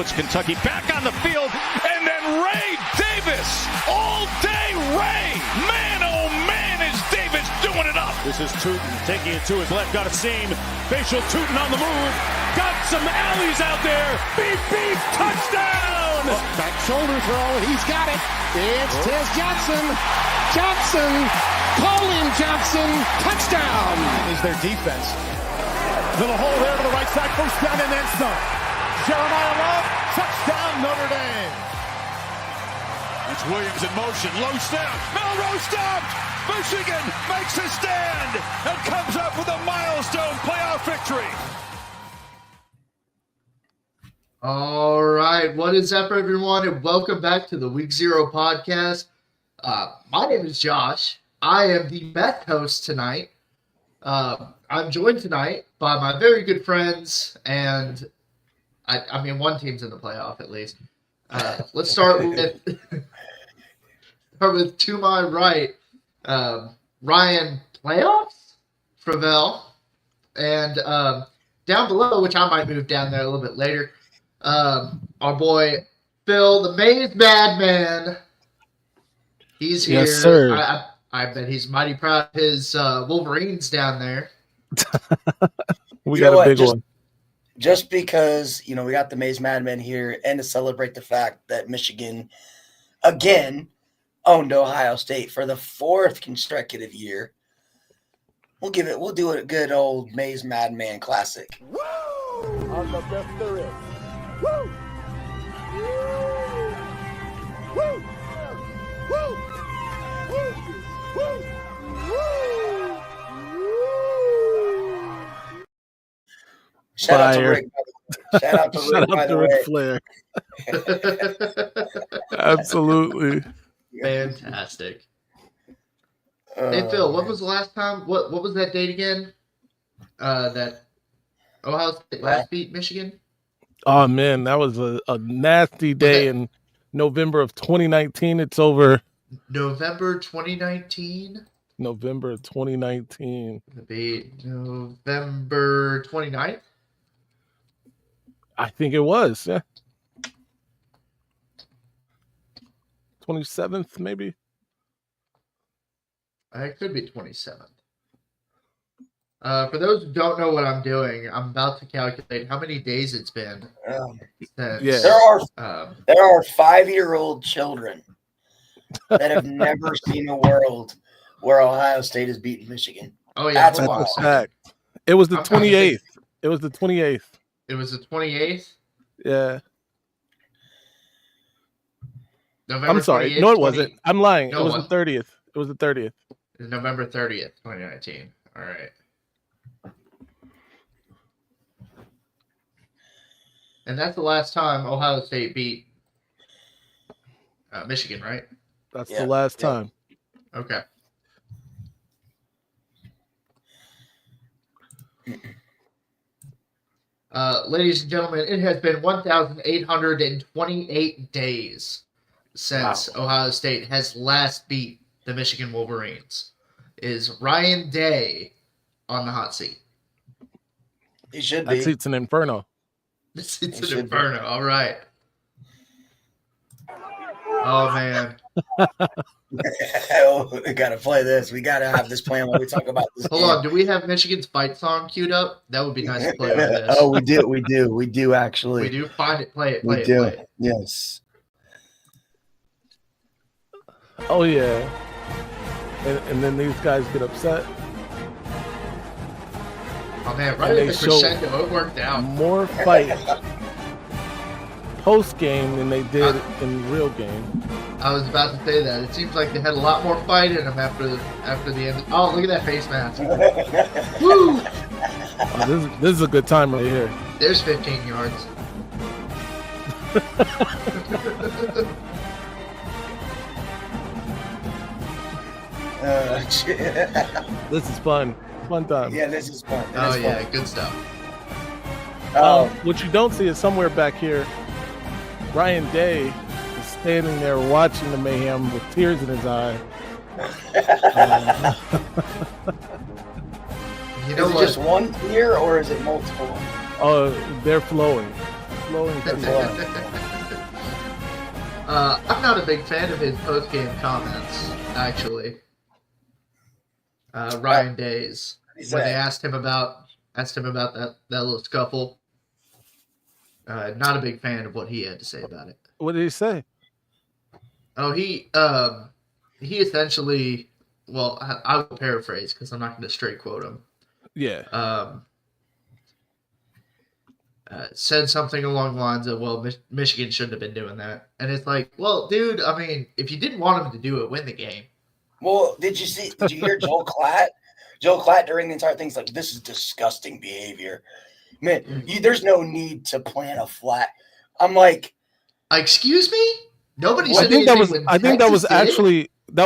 puts Kentucky back on the field, and then Ray Davis, all day Ray. Man, oh man, is Davis doing it up. This is Tootin taking it to his left, got a seam. Facial Tootin on the move, got some alleys out there. Beep, beep, touchdown. Back shoulder throw, he's got it. It's Tez Johnson. Colin Johnson, touchdown. Is their defense. To the hole there to the right side, first down and then some. Jeremiah Love, touchdown Notre Dame. It's Williams in motion, low snap, Melrose stopped. Michigan makes a stand and comes up with a milestone playoff victory. All right, what is up, everyone, and welcome back to the Week 0 podcast. My name is Josh. I am the best host tonight. I'm joined tonight by my very good friends, and I mean, one team's in the playoff at least. Let's start with to my right, Ryan Playoffs, Fravel, and down below, which I might move down there a little bit later, our boy Phil, the Maze Madman. He's here. Yes, sir. I bet he's mighty proud of his Wolverines down there. We got a big one. Just because, we got the Maze Madmen here and to celebrate the fact that Michigan, again, owned Ohio State for the fourth consecutive year, we'll do a good old Maze Madman classic. Woo! On the best there is. Woo! Woo! Woo! Woo! Woo! Shout out to Rick. Shout out to Rick, by the Ric way. Flair. Absolutely. Fantastic. Hey Phil, what was the last time? What was that date again? That Ohio State last beat Michigan? Oh man, that was a nasty day in November of 2019. It's over. November 2019? November 2019. It'll be November 29th? I think it was, yeah. 27th, maybe. It could be 27th. For those who don't know what I'm doing, I'm about to calculate how many days it's been. Yeah. There are 5-year-old children that have never seen a world where Ohio State has beaten Michigan. Oh yeah, That's a fact. It was the 28th. It was the 28th. It was the 28th? Yeah. November I'm sorry. 28th, No, it wasn't. I'm lying. No, it was the 30th. It was the 30th. It's November 30th, 2019. All right. And that's the last time Ohio State beat Michigan, right? That's the last time. Okay. Ladies and gentlemen, it has been 1,828 days since Ohio State has last beat the Michigan Wolverines. Is Ryan Day on the hot seat? He should be. That seat's an inferno. It's an inferno. All right. Oh, man. We got to play this. We got to have this plan when we talk about this. Hold on. Do we have Michigan's fight song queued up? That would be nice to play with this. Oh, we do actually. We do. Find it. Play it. Play it. Yes. Oh, yeah. And then these guys get upset. Oh, man. Right at the crescendo. It worked out. More fight post-game than they did in real game. I was about to say that. It seems like they had a lot more fight in them after the end. Oh, look at that face mask. Woo! Oh, this is a good time right here. There's 15 yards. This is fun. Fun time. Yeah, this is fun. Oh, yeah. Good stuff. What you don't see is somewhere back here, Ryan Day is standing there watching the mayhem with tears in his eye. You know, is it just one tear or is it multiple? Oh, they're flowing. blowing. I'm not a big fan of his post-game comments, actually. Ryan Day's, when they asked him about that little scuffle. Not a big fan of what he had to say about it. What did he say? Oh, he essentially, well, I will paraphrase because I'm not going to straight quote him. Yeah. Said something along the lines of, well, Michigan shouldn't have been doing that. And it's like, well, dude, I mean, if you didn't want him to do it, win the game. Well, did you hear Joel Klatt? Joel Klatt during the entire thing's like, this is disgusting behavior. Man, there's no need to plant a flag. I'm like, excuse me? Nobody said I think that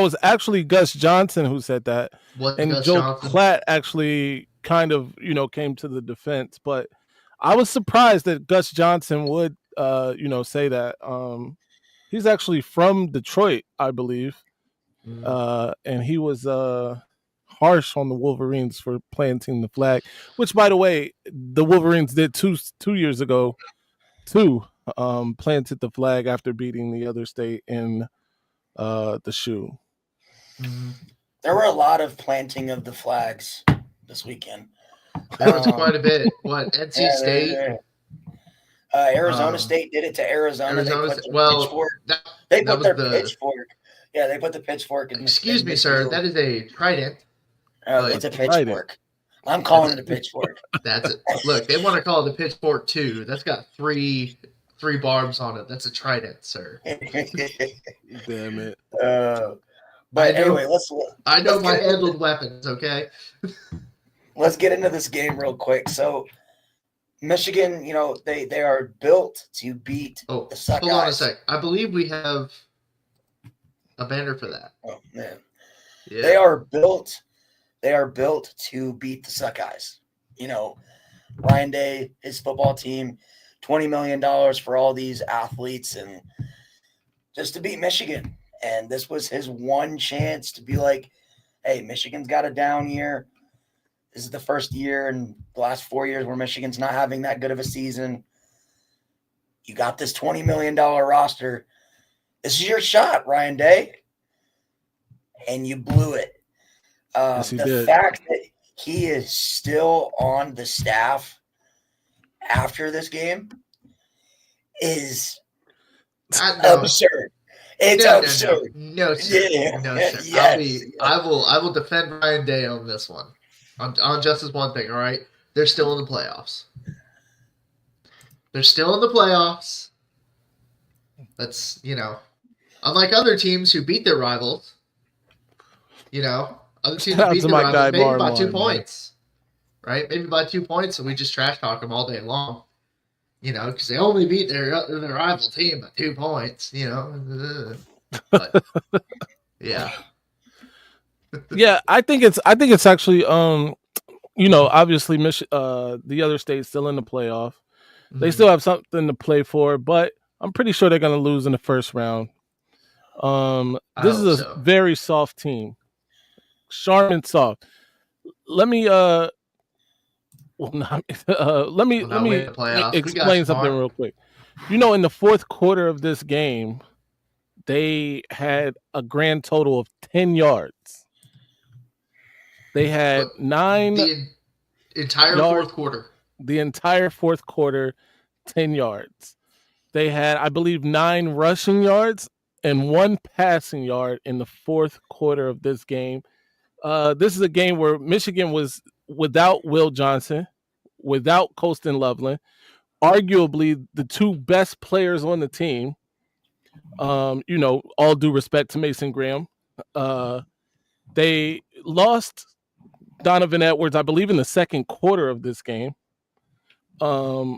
was actually Gus Johnson who said that. And Gus Joel Johnson? Klatt actually kind of, came to the defense, but I was surprised that Gus Johnson would say that. He's actually from Detroit, I believe. And he was harsh on the Wolverines for planting the flag, which, by the way, the Wolverines did two years ago too. Planted the flag after beating the other state in the shoe. There were a lot of planting of the flags this weekend. There was quite a bit. What, NC State? Arizona State did it to Arizona. They put the pitchfork. Yeah, they put the pitchfork in. Excuse me, sir. That is a trident. It's a pitchfork. I'm calling it a pitchfork. That's it. Look, they want to call it a pitchfork too. That's got three barbs on it. That's a trident, sir. Damn it. But anyway, I know my handled weapons. Okay. Let's get into this game real quick. So, Michigan, they are built to beat the Suckeyes. Hold on a sec. I believe we have a banner for that. Oh man, yeah. They are built to beat the Suckeyes. Ryan Day, his football team, $20 million for all these athletes, and just to beat Michigan. And this was his one chance to be like, hey, Michigan's got a down year. This is the first year in the last 4 years where Michigan's not having that good of a season. You got this $20 million roster. This is your shot, Ryan Day. And you blew it. Yes, he did. Fact that he is still on the staff after this game is absurd. It's absurd. No, sir. Yeah. No, sir. Yes. I will defend Ryan Day on this one. On just this one thing, all right? They're still in the playoffs. That's, unlike other teams who beat their rivals, other teams who beat their rivals maybe by 2 points, right? Maybe by 2 points, and we just trash talk them all day long, because they only beat their rival team by 2 points, But, yeah. Yeah, I think it's actually obviously the other state's still in the playoff. They still have something to play for, but I'm pretty sure they're going to lose in the first round. This is a very soft team. Sharp and soft. Let me let me explain something real quick. In the fourth quarter of this game, they had a grand total of 10 yards. They had 9 the entire fourth quarter. The entire fourth quarter, 10 yards. They had, I believe, 9 rushing yards and 1 passing yard in the fourth quarter of this game. This is a game where Michigan was without Will Johnson, without Colston Loveland, arguably the 2 best players on the team. All due respect to Mason Graham. They lost Donovan Edwards, I believe, in the second quarter of this game. And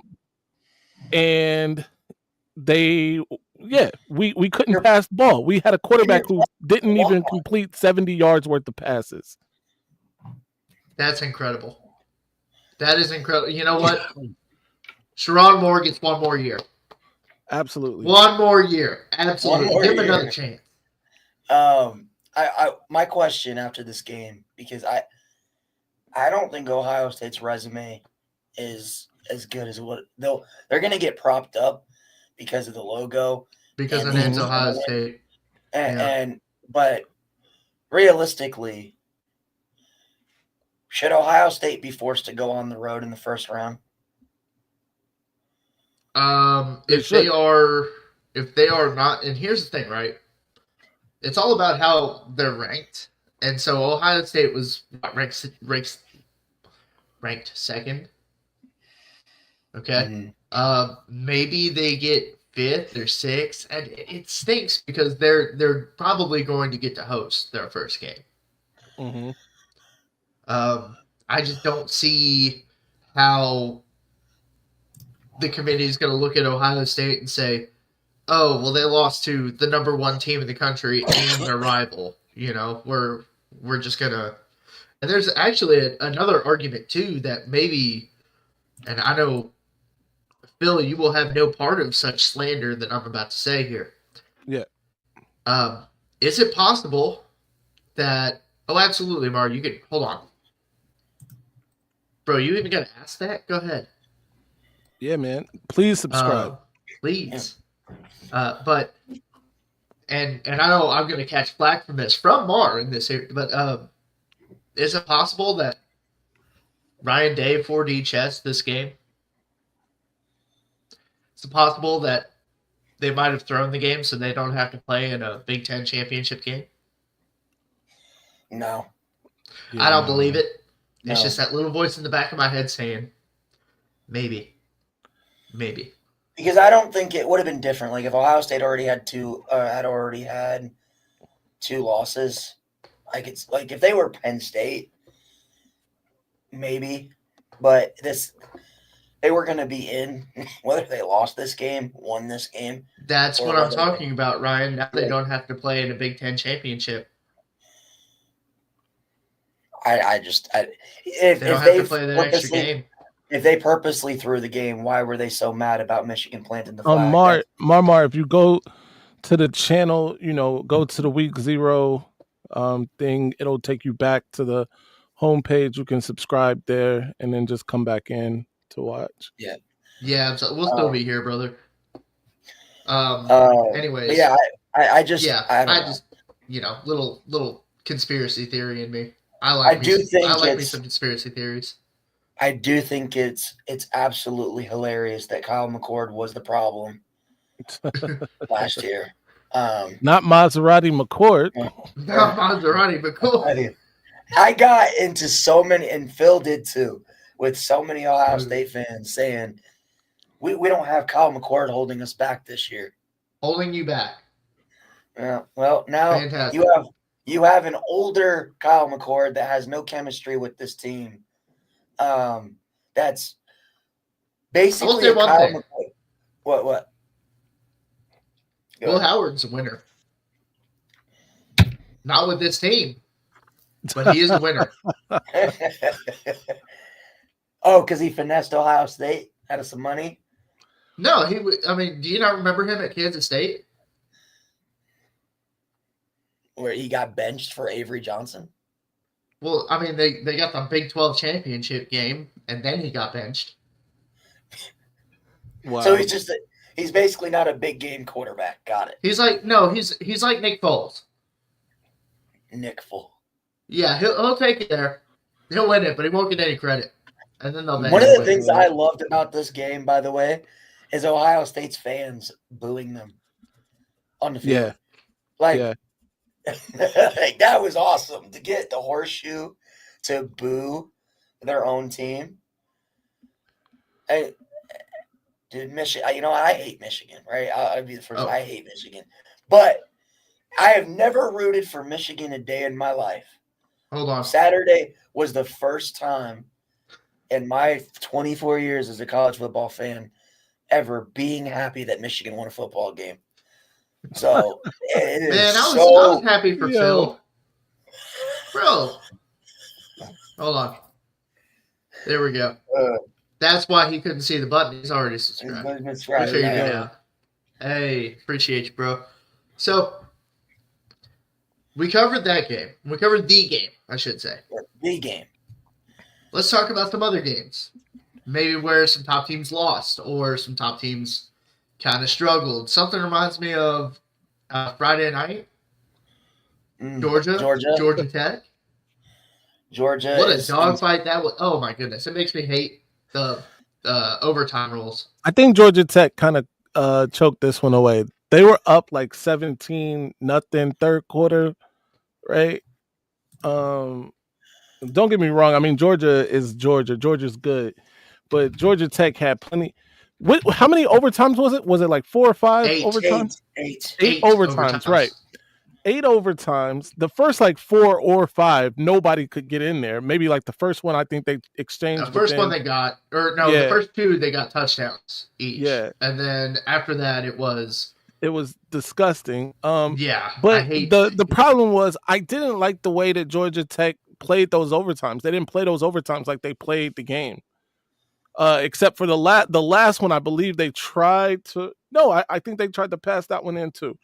we couldn't pass the ball. We had a quarterback who didn't even complete 70 yards worth of passes. That's incredible. That is incredible. You know what? Sherrod Moore gets 1 more year. Absolutely. 1 more year. Absolutely. Give him another chance. My question after this game, because I don't think Ohio State's resume is as good as what they're going to get propped up because of the logo. Because and it the ends Ohio talent. State. But realistically, should Ohio State be forced to go on the road in the first round? If they are not, and here's the thing, right? It's all about how they're ranked, and so Ohio State was ranked second. Okay, maybe they get 5th or 6th, and it stinks because they're probably going to get to host their first game. Mm-hmm. I just don't see how the committee is going to look at Ohio State and say, "Oh, well, they lost to the number 1 team in the country and their rival." You know, we're just gonna. And there's actually another argument too that maybe, and I know, Phil, you will have no part of such slander that I'm about to say here. Yeah. Is it possible that? Oh, absolutely, Mar. You can hold on, bro. You even got to ask that? Go ahead. Yeah, man. Please subscribe. Please. But and I know I'm going to catch flack from Mar in this area, but is it possible that Ryan Day 4D chess this game? Is it possible that they might have thrown the game so they don't have to play in a Big Ten championship game? No. Yeah. I don't believe it. It's just that little voice in the back of my head saying, maybe. Because I don't think it would have been different. Like if Ohio State already had two losses, like if they were Penn State, maybe. But they were going to be in whether they lost this game, won this game. That's what I'm talking about, Ryan. Now they don't have to play in a Big Ten championship. If they don't have to play that extra game. If they purposely threw the game, why were they so mad about Michigan planting the flag? Mar, if you go to the channel, go to the Week 0 thing, it'll take you back to the homepage. You can subscribe there and then just come back in to watch. Yeah. So we'll still be here, brother. Anyways. Yeah, I just little conspiracy theory in me. I like me some conspiracy theories. I do think it's absolutely hilarious that Kyle McCord was the problem last year. Not Maserati McCord. Not Maserati McCord. I got into so many, and Phil did too, with so many Ohio State fans saying, we don't have Kyle McCord holding us back this year. Holding you back. Yeah. Well, now Fantastic. you have an older Kyle McCord that has no chemistry with this team. That's basically a Kyle McCord. What? Will Howard's a winner. Not with this team, but he is a winner. Oh, because he finessed Ohio State out of some money? No, do you not remember him at Kansas State? Where he got benched for Avery Johnson? Well, they got the Big 12 championship game, and then he got benched. Wow. So he's basically not a big game quarterback. Got it. He's like Nick Foles. Nick Foles. Yeah, he'll take it there. He'll win it, but he won't get any credit. And then they'll One of the things I loved about this game, by the way, is Ohio State's fans booing them on the field. Yeah. Like, that was awesome to get the horseshoe to boo their own team. Dude, Michigan. I hate Michigan, right? I'll be the first. I hate Michigan, but I have never rooted for Michigan a day in my life. Hold on. Saturday was the first time in my 24 years as a college football fan ever being happy that Michigan won a football game. So I was happy for Phil. Bro. Hold on. There we go. That's why he couldn't see the button. He's already subscribed. Hey, appreciate you, bro. So we covered that game. We covered the game, I should say. The game. Let's talk about some other games. maybe where some top teams lost or some top teams kind of struggled. Something reminds me of Friday night, Georgia Tech. Georgia. What a dogfight that was! Oh my goodness, it makes me hate the overtime rules. I think Georgia Tech kind of choked this one away. They were up like 17-0 third quarter, right? Don't get me wrong. I mean, Georgia is Georgia. Georgia's good, but Georgia Tech had plenty. How many overtimes was it? Was it like 4 or 5 overtimes? Eight overtimes, right? 8 overtimes. The first like 4 or 5, nobody could get in there. Maybe like the first one, I think they exchanged. The first one they got, the first 2 they got touchdowns each. Yeah, and then after that it was disgusting. Yeah, but the problem was I didn't like the way that Georgia Tech played those overtimes. They didn't play those overtimes like they played the game. Except for the last one, I believe they tried to. No, I think they tried to pass that one in too.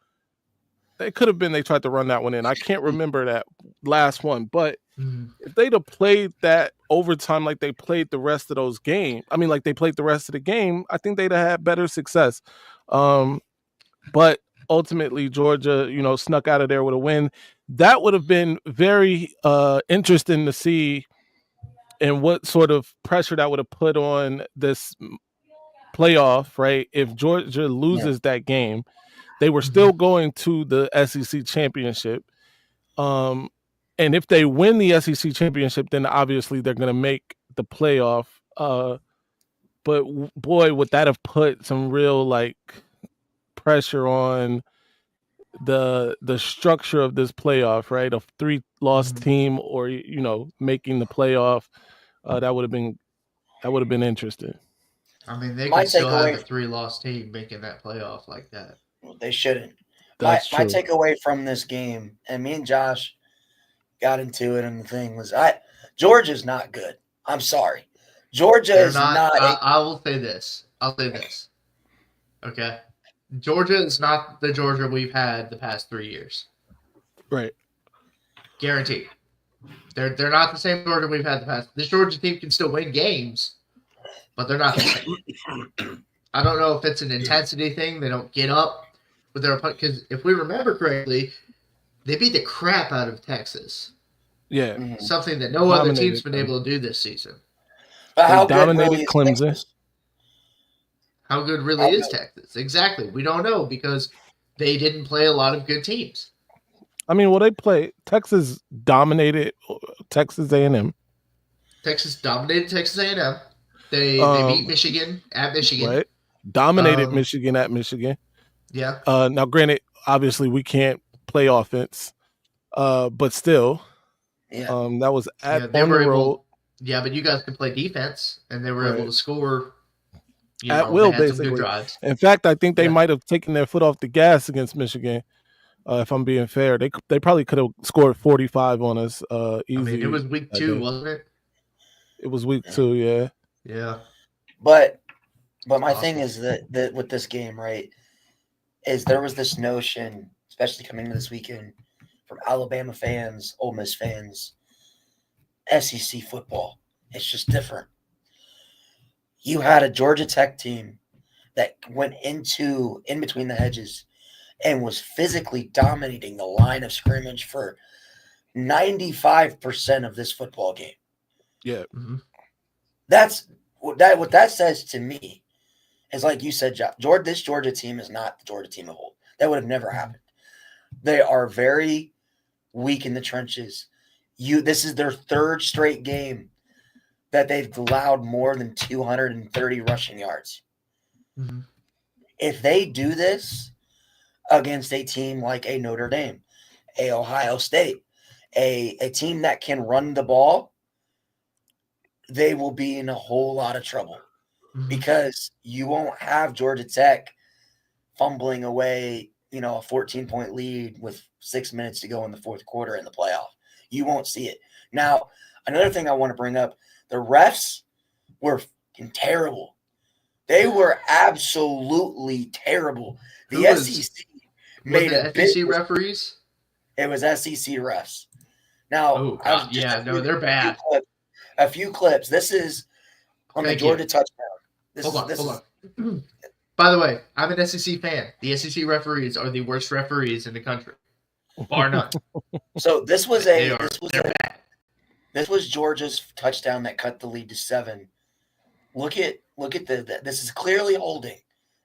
It could have been they tried to run that one in. I can't remember that last one, but if they'd have played that overtime like they played the rest of those games, I mean, like they played the rest of the game, I think they'd have had better success. But ultimately, Georgia, snuck out of there with a win. That would have been very interesting to see, and what sort of pressure that would have put on this playoff, right? If Georgia loses that game, they were still going to the SEC championship. And if they win the SEC championship, then obviously they're going to make the playoff. But boy, would that have put some real pressure on the structure of this playoff, right? A 3-loss team, or making the playoff. That would have been interesting. I mean, they could still have a 3-loss team making that playoff like that. They shouldn't. My takeaway from this game, and me and Josh got into it, and the thing was, Georgia's not good. I'm sorry. Georgia is not. I will say this. Okay. Georgia is not the Georgia we've had the past 3 years. Right. Guaranteed. They're not the same Georgia we've had the past. This Georgia team can still win games, but they're not the same. I don't know if it's an intensity thing. They don't get up with their opponent, because if we remember correctly, they beat the crap out of Texas. Yeah. Something that no other team's been able to do this season. But how dominated really Clemson. How good really is Texas? Exactly. We don't know, because they didn't play a lot of good teams. I mean, Texas dominated Texas A&M. Texas dominated Texas A&M. They beat Michigan at Michigan. Right. Dominated Michigan at Michigan. Yeah. Now, granted, obviously we can't play offense, but still, that was on the road. Yeah, but you guys could play defense, and they were able to score at will, basically. Good drives. In fact, I think they might have taken their foot off the gas against Michigan. If I'm being fair, they probably could have scored 45 on us easy. I mean, it was week 2, wasn't it? It was week 2, yeah. Yeah. But my thing is that with this game, right, is there was this notion, especially coming into this weekend, from Alabama fans, Ole Miss fans, SEC football. It's just different. You had a Georgia Tech team that went in between the hedges and was physically dominating the line of scrimmage for 95% of this football game. Yeah. Mm-hmm. That's what that says to me is, like you said, this Georgia team is not the Georgia team of old. That would have never happened. They are very weak in the trenches. This is their 3rd straight game that they've allowed more than 230 rushing yards. Mm-hmm. If they do this against a team like a Notre Dame, a Ohio State, a team that can run the ball, they will be in a whole lot of trouble, because you won't have Georgia Tech fumbling away, a 14-point lead with 6 minutes to go in the 4th quarter in the playoff. You won't see it. Now, another thing I want to bring up, the refs were terrible. They were absolutely terrible. The SEC made a SEC referees? It was SEC refs. Now, they're bad. A few clips. This is on the Georgia touchdown. Hold on. By the way, I'm an SEC fan. The SEC referees are the worst referees in the country, bar none. So this was Georgia's touchdown that cut the lead to 7. Look at this is clearly holding,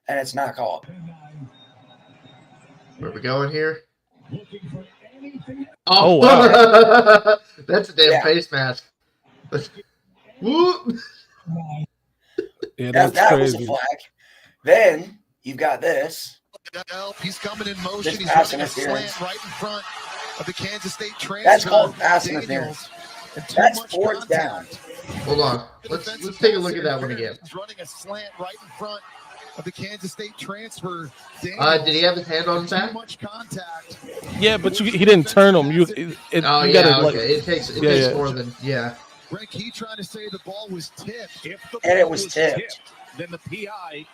and it's not called. Where we going here? Oh, wow. That's a damn face mask. Whoop. Yeah, that was a flag. Then you've got this. He's coming in motion. He's pass running a interference. slant right in front of the Kansas State transfer. That's called pass interference. That's fourth down. Hold on. Let's take a look at that one again. He's running a slant right in front of the Kansas State transfer. Did he have his hand on his back? Too much contact. Yeah, but he didn't turn him. Okay. It takes more than Greg, he trying to say the ball was tipped. If the ball was tipped, then the PI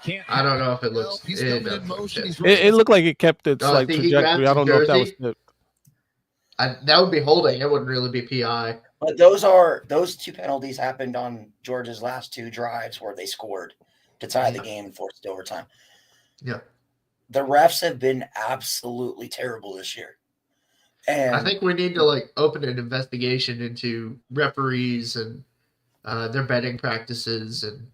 can't. I don't know if it looks. He's coming in motion. It looked like it kept its trajectory. I don't know if that was tipped. That would be holding. It wouldn't really be PI. But those 2 penalties happened on Georgia's last 2 drives where they scored to tie the game and force it to overtime. Yeah. The refs have been absolutely terrible this year. And I think we need to open an investigation into referees and their betting practices and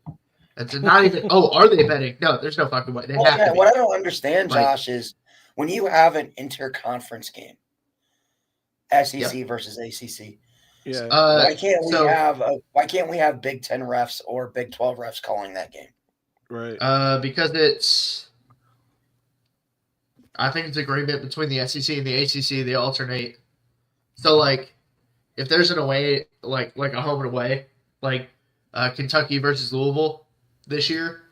to not even. Are they betting? No, there's no fucking way. They have to be. What I don't understand, Josh, is when you have an interconference game, SEC versus ACC. Yeah. Why can't we have Big 10 refs or Big 12 refs calling that game? Right. Because I think it's agreement between the SEC and the ACC. They alternate. So, if there's an away, like a home and away, Kentucky versus Louisville this year,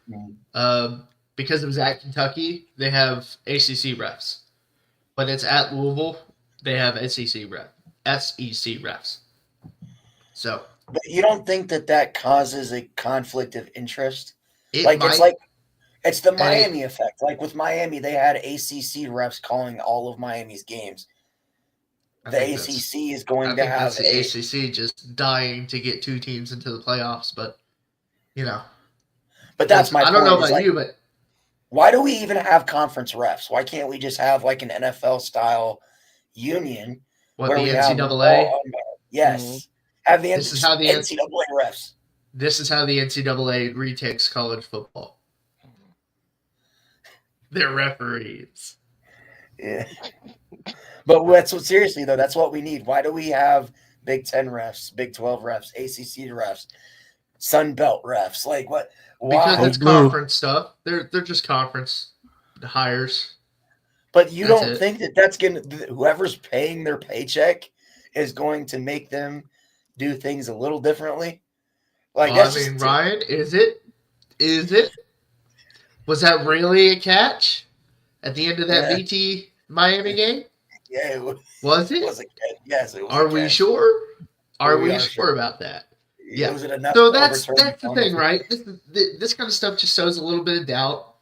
because it was at Kentucky, they have ACC refs. When it's at Louisville, they have SEC refs. So, but you don't think that causes a conflict of interest? It's the Miami effect. Like with Miami, they had ACC refs calling all of Miami's games. The ACC is going to have the ACC just dying to get 2 teams into the playoffs, but But that's my point. I don't know about you, but why do we even have conference refs? Why can't we just have an NFL style union? What, the NCAA? Yes. Mm-hmm. Have the NCAA refs. This is how the NCAA retakes college football. They're referees. Yeah. But seriously though, that's what we need. Why do we have Big 10 refs, Big 12 refs, ACC refs, Sun Belt refs? What? Why? Because it's conference stuff. They're just conference hires. But you don't think that's going to, whoever's paying their paycheck is going to make them do things a little differently? Ryan, is it? Was that really a catch at the end of that BT Miami game? Yeah, it was. Was it? Yes, it was. Are we sure? Are we sure about that? Yeah. Was it enough? So that's the thing, right? This kind of stuff just shows a little bit of doubt,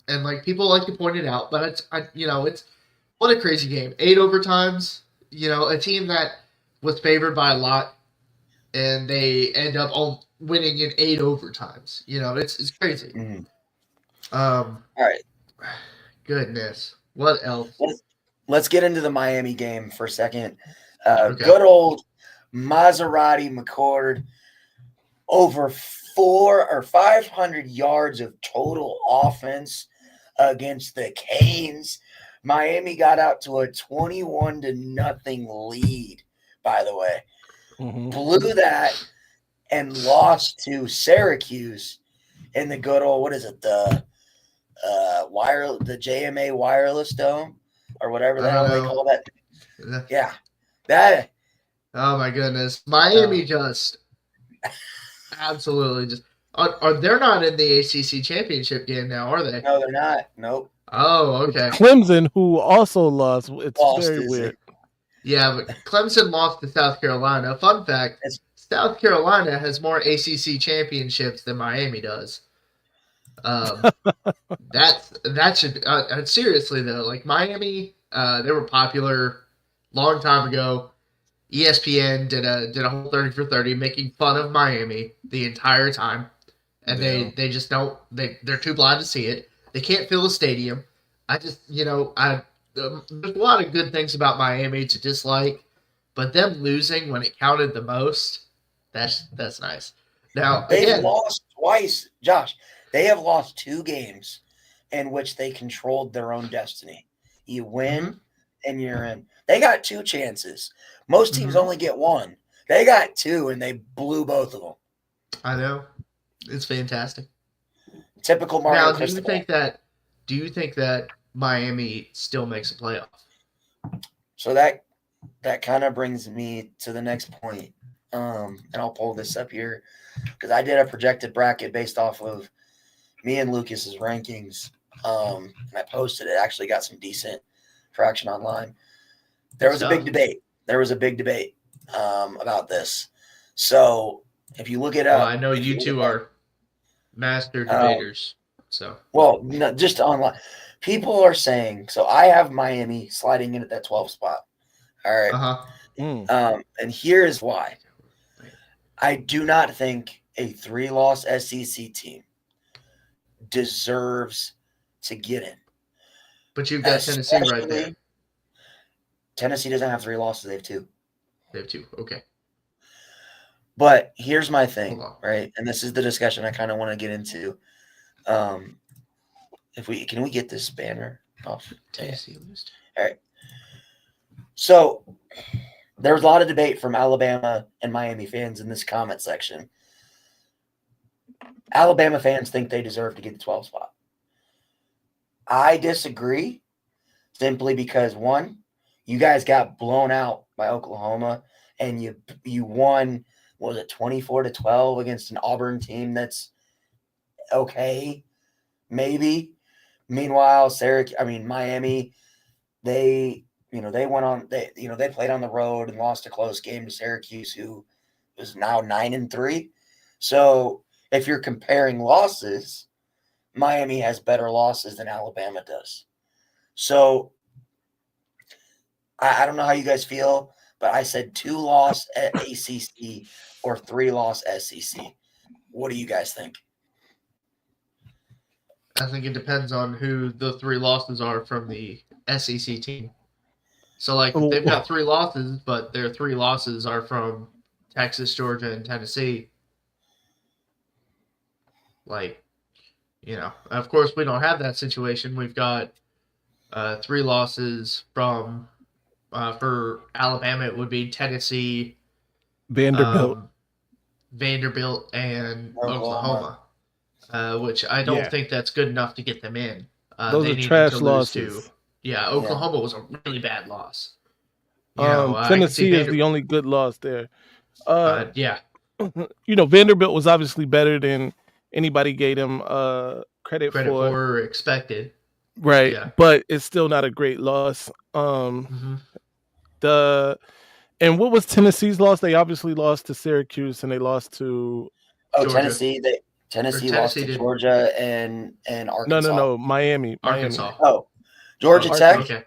and people like to point it out. But it's what a crazy game. 8 overtimes. A team that was favored by a lot, and they end up all winning in 8 overtimes. It's crazy. Mm-hmm. All right. Goodness. What else? Let's get into the Miami game for a second. Good old Maserati McCord, over 400 or 500 yards of total offense against the Canes. Miami got out to a 21-0 lead, by the way. Mm-hmm. Blew that and lost to Syracuse in the good old, the JMA Wireless Dome or whatever the hell they call that. Yeah. That. Oh my goodness. Miami just absolutely just are they're not in the ACC championship game now, are they? No, they're not. Nope. Oh, okay. Clemson, who also lost. It's very weird. Yeah, but Clemson lost to South Carolina. Fun fact, South Carolina has more ACC championships than Miami does. That should seriously though, Miami, they were popular long time ago. ESPN did a whole 30 for 30 making fun of Miami the entire time, and they just don't they're too blind to see it. They can't fill a stadium. I just there's a lot of good things about Miami to dislike, but them losing when it counted the most, that's nice. Now They've again, lost twice, Josh. They have lost 2 games in which they controlled their own destiny. You win and you're in. They got 2 chances. Most teams only get 1. They got 2 and they blew both of them. I know. It's fantastic. Typical Mario Now, Cristobal. do you think that Miami still makes a playoff? So that kind of brings me to the next point. And I'll pull this up here because I did a projected bracket based off of me and Lucas's rankings. And I posted it. Actually got some decent traction online. There was a big debate. About this. So if you look it up, Well, I know you two are master debaters. No, just online. People are saying, so I have Miami sliding in at that 12 spot. All right. And here is why. I do not think a 3-loss SEC team deserves to get in. But you've got Tennessee right there. Tennessee doesn't have 3 losses. They have 2. They have 2. Okay. But here's my thing, right? And this is the discussion I kind of want to get into. Can we get this banner off? Tennessee losed. All right. So there was a lot of debate from Alabama and Miami fans in this comment section. Alabama fans think they deserve to get the 12 spot. I disagree simply because, one, you guys got blown out by Oklahoma and you won, what was it, 24-12 against an Auburn team that's okay, maybe. Meanwhile, Miami, they played on the road and lost a close game to Syracuse, who is now 9-3. So if you're comparing losses, Miami has better losses than Alabama does. So I don't know how you guys feel, but I said 2-loss at ACC or 3-loss SEC. What do you guys think? I think it depends on who the 3 losses are from the SEC team. So, they've got 3 losses, but their 3 losses are from Texas, Georgia, and Tennessee. Of course, we don't have that situation. We've got 3 losses from, for Alabama, it would be Tennessee, Vanderbilt, and Oklahoma. Which I don't think that's good enough to get them in. Those are trash losses. Oklahoma was a really bad loss. Tennessee is the only good loss there. Yeah. Vanderbilt was obviously better than anybody gave them credit for or expected. Right, yeah. But it's still not a great loss. And what was Tennessee's loss? They obviously lost to Syracuse and they lost to Georgia. Tennessee lost to Georgia and Arkansas. No, Miami. Arkansas. Oh, Georgia Tech. Okay.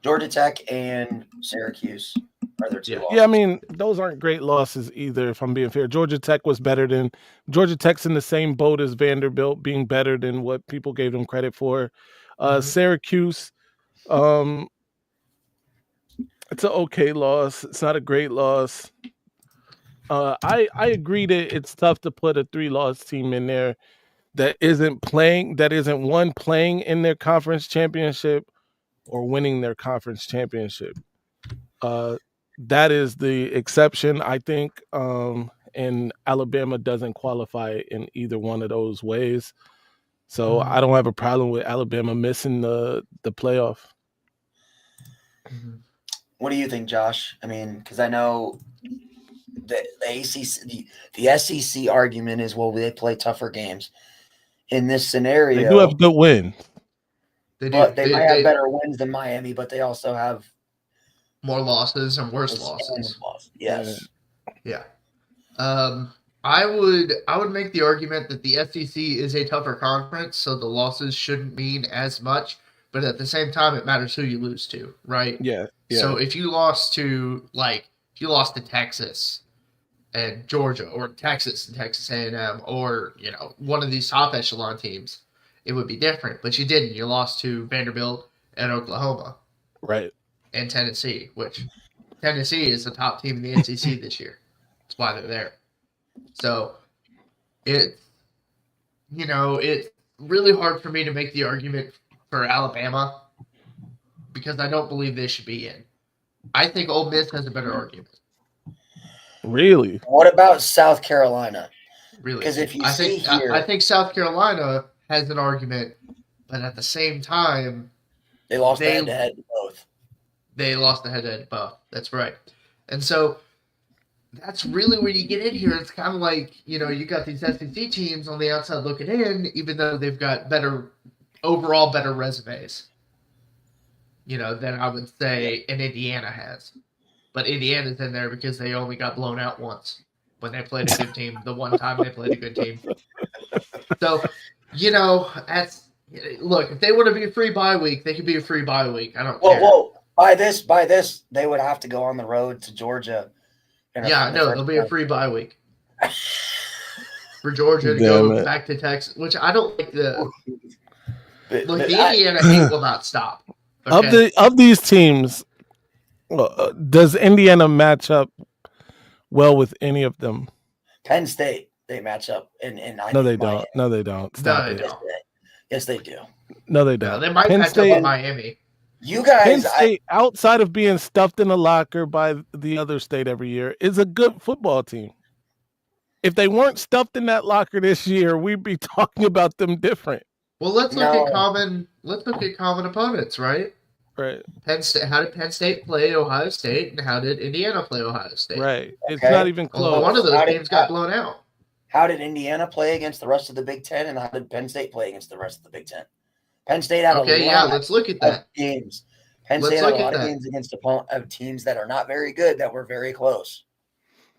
Georgia Tech and Syracuse are their 2 losses. Yeah, those aren't great losses either, if I'm being fair. Georgia Tech's in the same boat as Vanderbilt, being better than what people gave them credit for. Syracuse, it's an okay loss. It's not a great loss. I agree that it's tough to put a 3-loss team in there that isn't playing in their conference championship or winning their conference championship. That is the exception, I think. And Alabama doesn't qualify in either one of those ways. So I don't have a problem with Alabama missing the playoff. What do you think, Josh? Because I know the ACC, the SEC argument is, well, they play tougher games. In this scenario, they do have good wins. They might have better wins than Miami, but they also have more losses and worse losses. Yes. Yeah. I would make the argument that the SEC is a tougher conference, so the losses shouldn't mean as much. But at the same time, it matters who you lose to, right? Yeah. So if you lost to you lost to Texas and Georgia, or Texas and Texas A&M, or one of these top echelon teams, it would be different. But you didn't. You lost to Vanderbilt and Oklahoma, Right. and Tennessee, which Tennessee is the top team in the SEC this year. That's why they're there. So it's really hard for me to make the argument for Alabama because I don't believe they should be in. I think Ole Miss has a better argument. Really? What about South Carolina? Really, because if you I see think here, I think South Carolina has an argument, but at the same time, they lost the head-to-head to both. They lost the head-to-head to both. That's right, and so that's really where you get in here. It's kind of like you got these SEC teams on the outside looking in, even though they've got better resumes, than I would say an Indiana has. But Indiana's in there because they only got blown out once when they played a good team, the one time they played a good team. So, look, if they want to be a free bye week, they could be a free bye week. I don't care. Well, by this, they would have to go on the road to Georgia. Yeah, no, there'll be a free bye week for Georgia to go back to Texas, which I don't like the Indiana hate will not stop. Okay? Of these teams, does Indiana match up well with any of them? Penn State, they match up, and no, they don't. No, they don't. Stop it. Yes, they do. No, they don't. No, they might Penn match State, up with Miami. You guys, Penn State, outside of being stuffed in a locker by the other state every year, is a good football team. If they weren't stuffed in that locker this year, we'd be talking about them different. Well, let's look at common opponents, right? Right. Penn State. How did Penn State play Ohio State, and how did Indiana play Ohio State? Right. It's not even close. Well, one of those teams got blown out. How did Indiana play against the rest of the Big Ten, and how did Penn State play against the rest of the Big Ten? Penn State had let's look at that. Games. Penn State had a lot of games against teams that are not very good that were very close.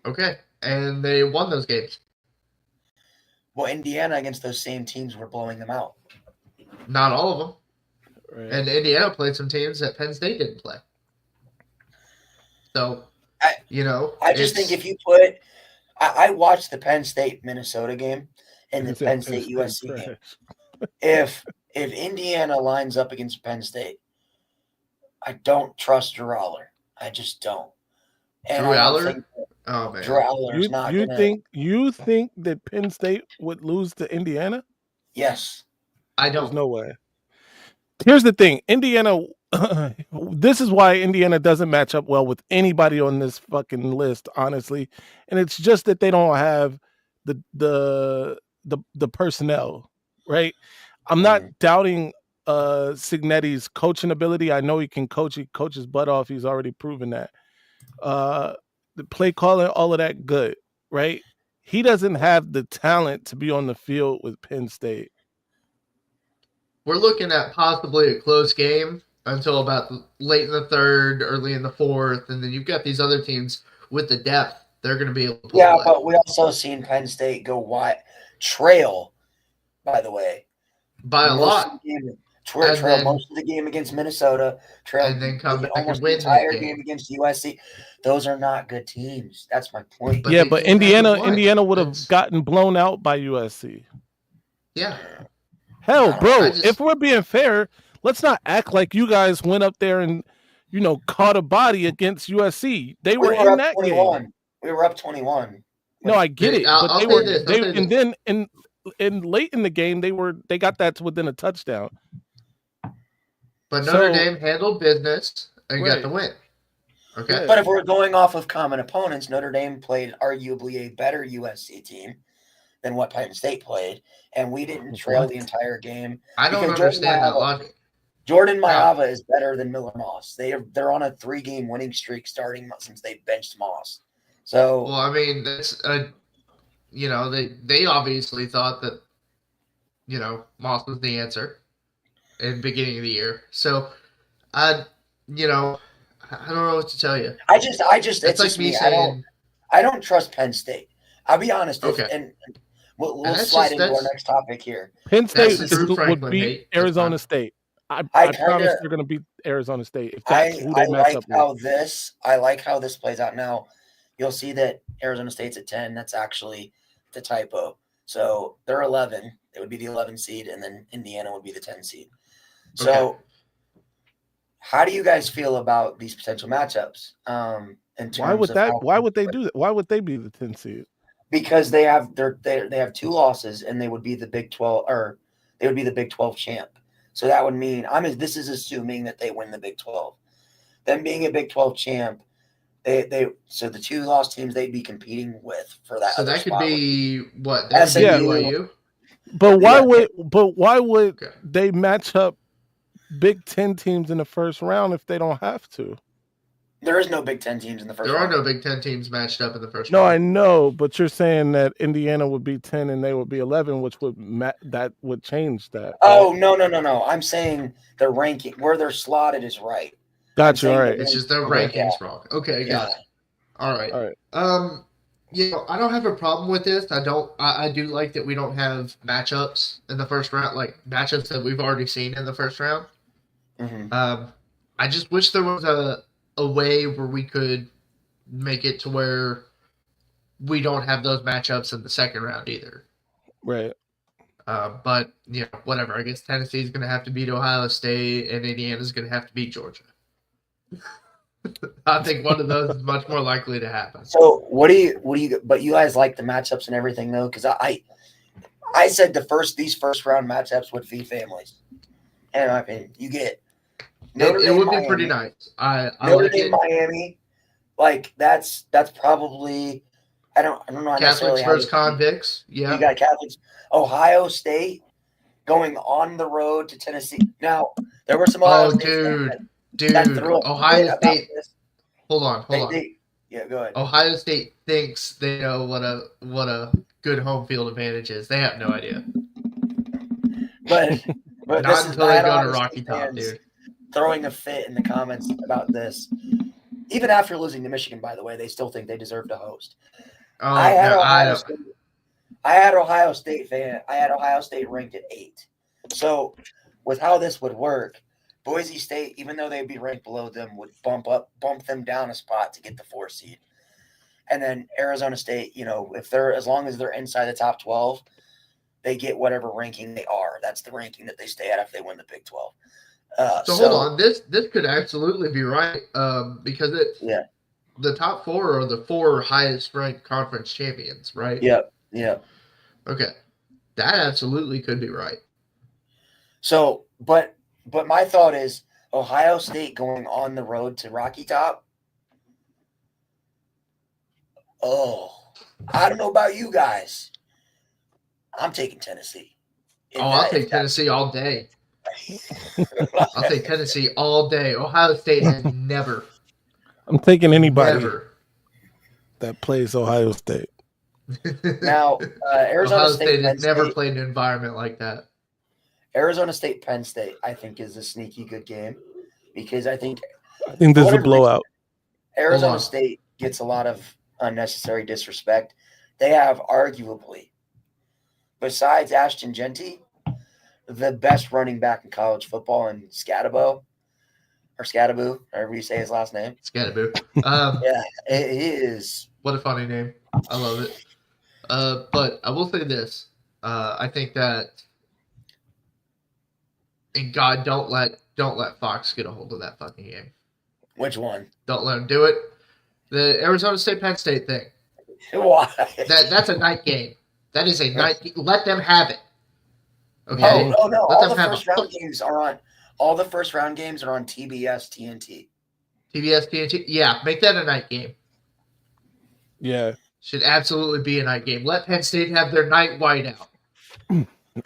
Okay, and they won those games. Well, Indiana against those same teams were blowing them out. Not all of them. Right. And Indiana played some teams that Penn State didn't play. So, I just think if you put – I watched the Penn State-Minnesota game and the Penn State-USC game. If Indiana lines up against Penn State, I don't trust Drew Aller. I just don't. And Drew Aller? Oh, man. Drew Aller's not going to – You think that Penn State would lose to Indiana? Yes. I don't. There's no way. Here's the thing. Indiana – this is why Indiana doesn't match up well with anybody on this fucking list, honestly. And it's just that they don't have the personnel, right? I'm not doubting Cignetti's coaching ability. I know he can coach. He coaches butt off. He's already proven that. The play calling, all of that, good, right? He doesn't have the talent to be on the field with Penn State. We're looking at possibly a close game until about late in the third, early in the fourth, and then you've got these other teams with the depth. They're going to be able to pull away. But we also seen Penn State go wide, trail, by the way. By a lot. Trail most of the game against Minnesota. Trail and then come back almost and win the entire the game against USC. Those are not good teams. That's my point. But Indiana would have gotten blown out by USC. Yeah. Hell, bro, if we're being fair, let's not act like you guys went up there and, caught a body against USC. They were in that 21. game. We were up 21. No, I get it. But I'll they say were this, and then in late in the game they got that to within a touchdown. But Notre Dame handled business and got the win. Okay. But if we're going off of common opponents, Notre Dame played arguably a better USC team than what Penn State played, and we didn't trail the entire game. I don't understand that logic. Jordan Mailata is better than Miller Moss. They're on a 3-game winning streak starting since they benched Moss. So well, I mean, that's they obviously thought that Moss was the answer in the beginning of the year. So I don't know what to tell you. I just it's like me saying I don't trust Penn State. I'll be honest. Okay. And we'll slide into our next topic here. Penn State would beat Arizona State. I promise they're going to beat Arizona State. If that's who they match up with. I like how this plays out now. you'll see that Arizona State's at 10. That's actually the typo. So they're 11. It would be the 11 seed, and then Indiana would be the 10 seed. So how do you guys feel about these potential matchups? In terms Why would of that? how- Why would they do that? Why would they be the 10 seed? Because they have they have 2 losses, and they would be the Big 12, or they would be the Big 12 champ. So that would mean this is assuming that they win the Big 12. Them being a Big 12 champ, so the 2 lost teams they'd be competing with for that. So other that could spot be what? That could be SMU. BYU. But why Yeah. would they match up Big 10 teams in the first round if they don't have to? There is no Big 10 teams in the first There are round. no Big 10 teams matched up in the first No, round. I know, but you're saying that Indiana would be 10 and they would be 11, which would that would change that. Oh, no. I'm saying the ranking where they're slotted is right. Gotcha. All right. It's just their rankings wrong. Okay, got it. All right. All right. I don't have a problem with this. I do like that we don't have matchups in the first round, like matchups that we've already seen in the first round. Mm-hmm. I just wish there was a way where we could make it to where we don't have those matchups in the second round either. Right. But whatever. I guess Tennessee's going to have to beat Ohio State, and Indiana's going to have to beat Georgia. I think one of those is much more likely to happen. So what do you? But you guys like the matchups and everything though, because I said these first round matchups would feed families. In my opinion, you get It would be pretty nice. I Notre like Dame, it. Miami, like that's probably I don't know necessarily Catholics how versus convicts. Yeah. you got Catholics. Ohio State going on the road to Tennessee. Now there were some Ohio State fans Dude, that threw a Ohio fit about State. this. Hold on. Yeah, go ahead. Ohio State thinks they know what a good home field advantage is. They have no idea. But Not until they go to Rocky Top, dude. Throwing a fit in the comments about this. Even after losing to Michigan, by the way, they still think they deserve to host. Oh, I had no, I Ohio State ranked at 8. So with how this would work, Boise State, even though they'd be ranked below them, would bump them down a spot to get the 4 seed. And then Arizona State, as long as they're inside the top 12, they get whatever ranking they are. That's the ranking that they stay at if they win the Big 12. So hold on, this could absolutely be right, because the top 4 are the 4 highest ranked conference champions, right? Yep. Okay, that absolutely could be right. So, but my thought is Ohio State going on the road to Rocky Top. Oh, I don't know about you guys. I'm taking Tennessee. I'll take Tennessee all day. I'll take Tennessee all day. Ohio State has never. I'm taking anybody Never. that plays Ohio State. Now, Arizona Ohio State State has Penn never State, played an environment like that. Arizona State Penn State, I think, is a sneaky good game because I think this is a blowout. Arizona State gets a lot of unnecessary disrespect. They have arguably, besides Ashton Genty, the best running back in college football in Scadaboo, however you say his last name. Scadaboo. Yeah, it is. What a funny name. I love it. But I will say this. I think that, and God, don't let Fox get a hold of that fucking game. Which one? Don't let him do it. The Arizona State Penn State thing. Why? That's a night game. That is a night. Let them have it. Okay. Oh no! Let All them the have first round games are on. All the first round games are on TBS TNT. TBS TNT. Yeah, make that a night game. Yeah, should absolutely be a night game. Let Penn State have their night whiteout.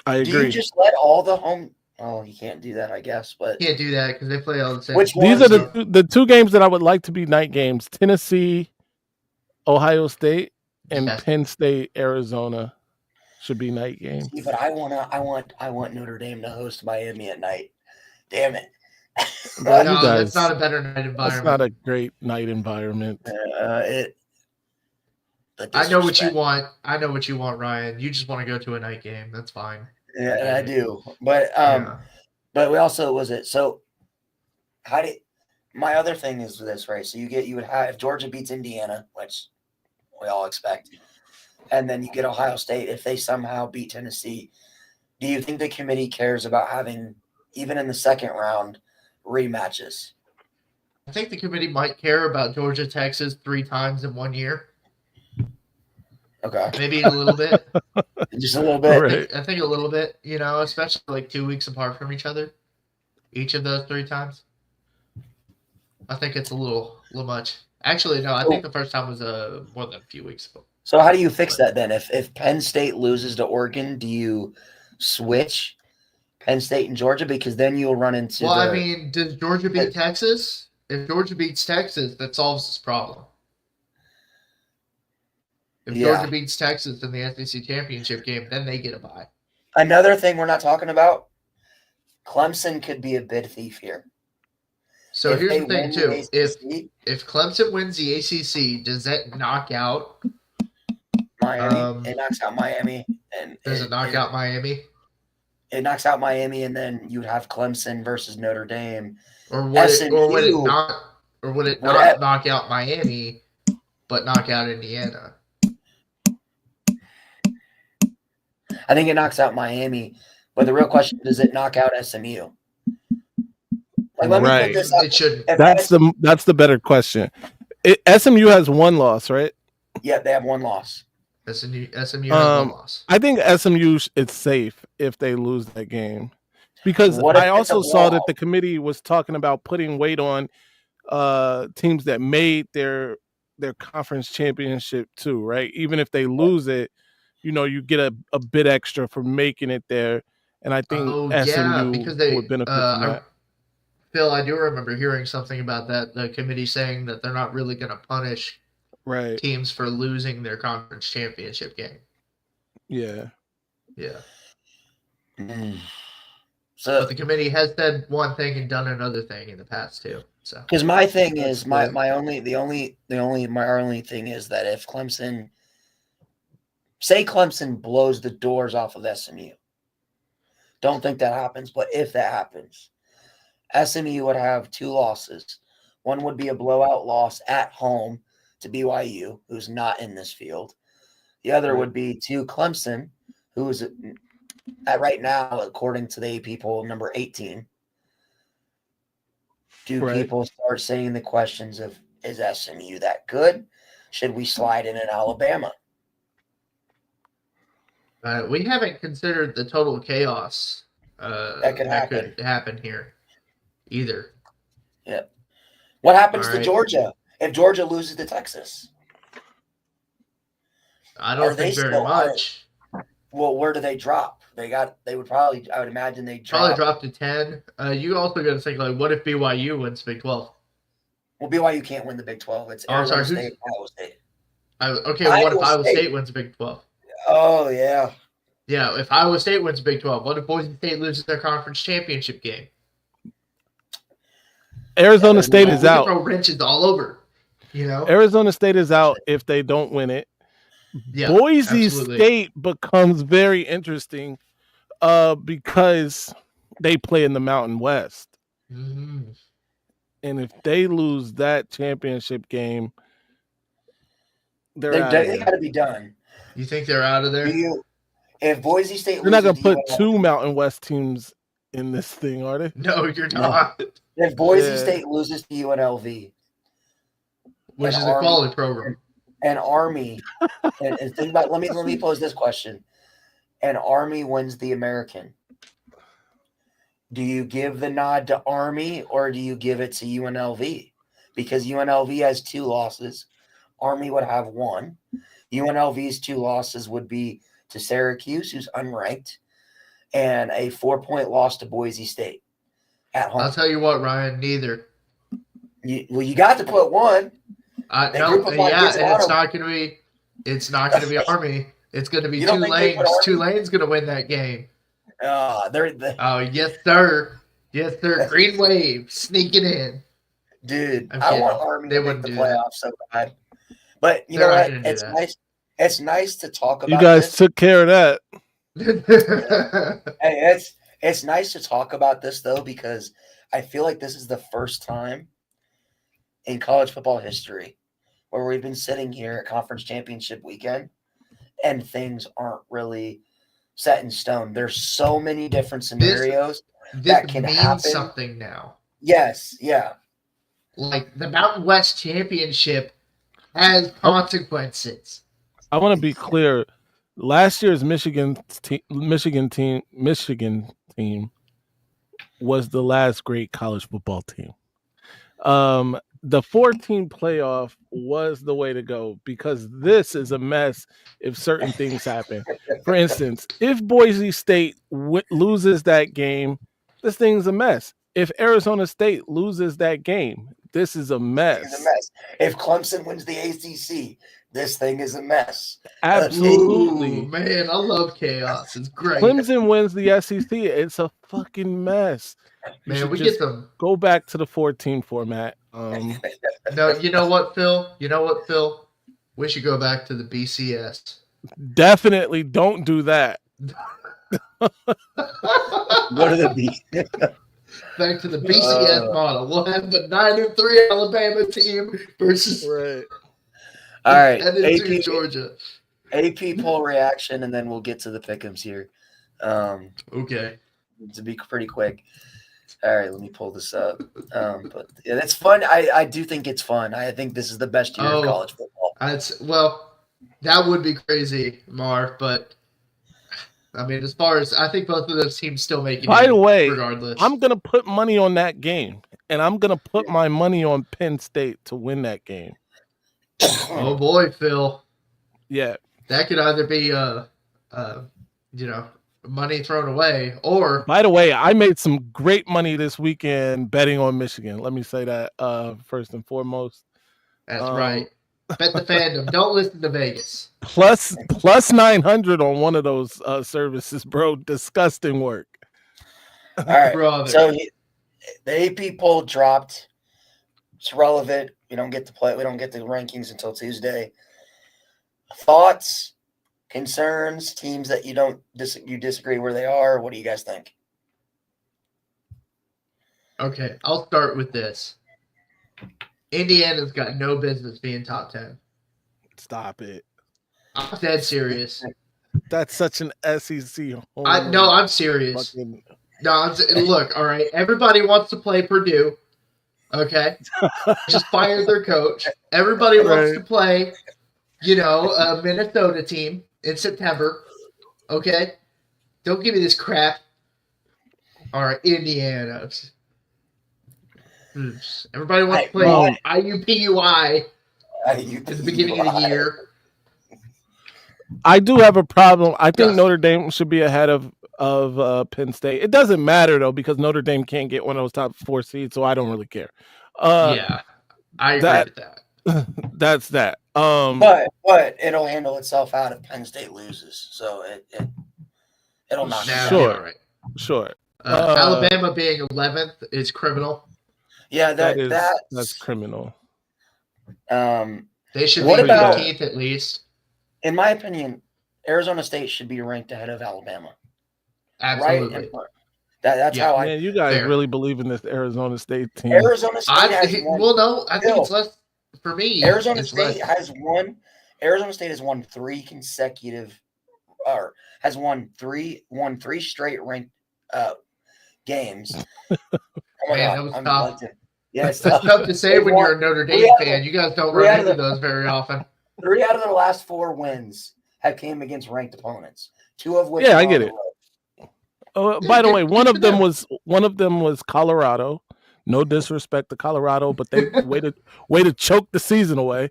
I agree. Do you just let all the home? Oh, you can't do that, I guess. But Can't do that because they play all the same. These are the 2 games that I would like to be night games: Tennessee, Ohio State, and Penn State, Arizona should be night games. See, but I want Notre Dame to host Miami at night. Damn it! No, that's not a better night environment. That's not a great night environment. I know what you want. I know what you want, Ryan. You just want to go to a night game. That's fine. Yeah, I do. But but we also so how did my other thing is this, right? So you would have if Georgia beats Indiana, which we all expect. And then you get Ohio State. If they somehow beat Tennessee, do you think the committee cares about having, even in the second round, rematches? I think the committee might care about Georgia, Texas 3 times in 1 year. Okay. Maybe a little bit. Just a little bit. Right. I think a little bit, especially like 2 weeks apart from each other. Each of those 3 times. I think it's a little much. Actually, no, I think the first time was more than a few weeks ago. So how do you fix that then? If Penn State loses to Oregon, do you switch Penn State and Georgia? Because then you'll run into I mean, does Georgia beat Texas? If Georgia beats Texas, that solves this problem. If Georgia beats Texas in the SEC championship game, then they get a bye. Another thing we're not talking about, Clemson could be a bid thief here. So here's the thing, too. If Clemson wins the ACC, does that knock out Miami? It knocks out Miami. Does it knock out Miami? It knocks out Miami, and then you'd have Clemson versus Notre Dame. Or would it not knock out Miami, but knock out Indiana? I think it knocks out Miami, but the real question, does it knock out SMU? Let me put this up. It shouldn't. That's the better question. SMU has 1 loss, right? Yeah, they have 1 loss. SMU has 1 loss. I think SMU it's safe if they lose that game, because I also saw that the committee was talking about putting weight on teams that made their conference championship too, right? Even if they lose it, you get a bit extra for making it there, and I think SMU because they would benefit from that. Phil, I do remember hearing something about that. The committee saying that they're not really going to punish teams for losing their conference championship game. Yeah. So, but the committee has said one thing and done another thing in the past too. So, because my thing is my only thing is that if Clemson blows the doors off of SMU, don't think that happens, but if that happens, SMU would have 2 losses. One would be a blowout loss at home to BYU, who's not in this field. The other would be to Clemson, who is at right now, according to the AP poll, number 18. Do people start saying the questions of, is SMU that good? Should we slide in Alabama? We haven't considered the total chaos that could happen here either. Yeah. What happens to Georgia if Georgia loses to Texas? I don't think very much. Well, where do they drop? I would imagine they probably drop to 10. You also got to think, like, what if BYU wins Big 12? Well, BYU can't win the Big 12. It's Arizona State, Iowa State. What if Iowa State wins the Big 12? Oh, yeah. Yeah, if Iowa State wins Big 12, what if Boise State loses their conference championship game? Arizona State is out. Throw wrenches all over. Arizona State is out if they don't win it. Yeah, Boise State becomes very interesting because they play in the Mountain West. Mm-hmm. And if they lose that championship game, they got to be done. You think they're out of there? If Boise State, you're not going to put 2 Mountain West teams in this thing, are they? No, you're not. If Boise State loses to UNLV, which is a quality program, and Army, and think about, let me pose this question: and Army wins the American, do you give the nod to Army or do you give it to UNLV? Because UNLV has 2 losses, Army would have 1. UNLV's 2 losses would be to Syracuse, who's unranked, and a 4-point loss to Boise State at home. I'll tell you what, Ryan, neither. You got to put 1. And it's not going to be Army. It's going to be Tulane. Tulane's going to win that game. Oh, yes, sir. Yes, sir. Green Wave sneaking in. Dude, I want Army to make the playoffs so bad. But you know what? It's nice. It's nice to talk about. You guys took care of that. Hey, it's nice to talk about this though, because I feel like this is the first time in college football history where we've been sitting here at conference championship weekend and things aren't really set in stone. There's so many different scenarios that can means happen. something now. Yes, yeah. Like the Mountain West Championship has consequences. I want to be clear. Last year's Michigan team was the last great college football team. The 14 playoff was the way to go because this is a mess if certain things happen. For instance, if Boise State loses that game, this thing's a mess. If Arizona State loses that game, this is a mess. It's a mess. If Clemson wins the ACC, this thing is a mess. Absolutely. Ooh, man, I love chaos. It's great. Clemson wins the SEC. It's a fucking mess. Man, we get them. Go back to the 14 format. No, you know what, Phil? We should go back to the BCS. Definitely don't do that. What are the B? Back to the BCS model. We'll have the 9-3 Alabama team versus Right. All right, AP Georgia. AP poll reaction, and then we'll get to the pick'ems here. Okay. To be pretty quick. All right, let me pull this up. But yeah, it's fun. I do think it's fun. I think this is the best year of college football. That would be crazy, Marv, but I mean, as far as I think both of those teams still make it. By the way, regardless. I'm gonna put money on that game, and I'm gonna put my money on Penn State to win that game. Oh boy, Phil. Yeah. That could either be money thrown away, or by the way, I made some great money this weekend betting on Michigan. Let me say that first and foremost. That's right. Bet the fandom. Don't listen to Vegas. Plus 900 on one of those services, bro. Disgusting work. All right. Brother. So the AP poll dropped. It's relevant. We don't get to play. We don't get the rankings until Tuesday. Thoughts, concerns, teams that you disagree where they are. What do you guys think? Okay, I'll start with this. Indiana's got no business being top 10. Stop it. I'm dead serious. That's such an SEC. I'm serious. Look, all right. Everybody wants to play Purdue. Okay, just fired their coach. Everybody wants to play, a Minnesota team in September. Okay, don't give me this crap. All right, Indiana. Everybody wants to play IUPUI at the beginning of the year. I do have a problem. I think Notre Dame should be ahead of Penn State. It doesn't matter though because Notre Dame can't get one of those top 4 seeds, so I don't really care. I agree with that. That's that. But it'll handle itself out if Penn State loses, so it'll not. Sure. Alabama being 11th is criminal. Yeah, that's criminal. They should be 15th at least. In my opinion, Arizona State should be ranked ahead of Alabama. Absolutely. Right? That's how I. Man, you guys really believe in this Arizona State team? Arizona State I think it's less for me. Arizona State has won 3 consecutive, or has won three straight ranked games. That was tough. Yes, it's tough to say when you're a Notre Dame fan. You guys don't run into those very often. 3 out of their last 4 wins have came against ranked opponents. 2 of which. Yeah, I get it. By the way, one of them was Colorado. No disrespect to Colorado, but they way to choke the season away.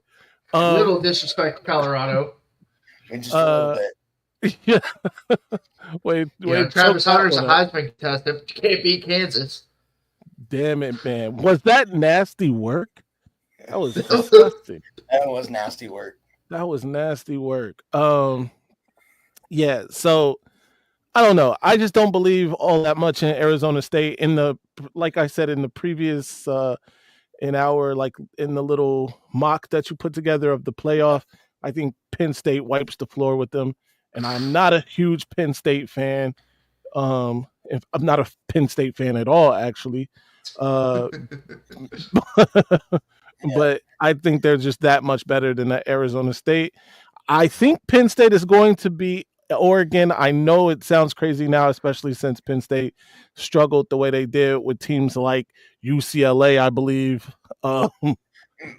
Little disrespect to Colorado. Just a little bit. Yeah. Travis Hunter's a Heisman contestant. You can't beat Kansas. Damn it, man! Was that nasty work? That was disgusting. That was nasty work. Yeah. So. I don't know. I just don't believe all that much in Arizona State. Like I said in the previous in the little mock that you put together of the playoff, I think Penn State wipes the floor with them. And I'm not a huge Penn State fan. I'm not a Penn State fan at all, actually. but I think they're just that much better than that Arizona State. I think Penn State is going to be Oregon. I know it sounds crazy now, especially since Penn State struggled the way they did with teams like UCLA, I believe.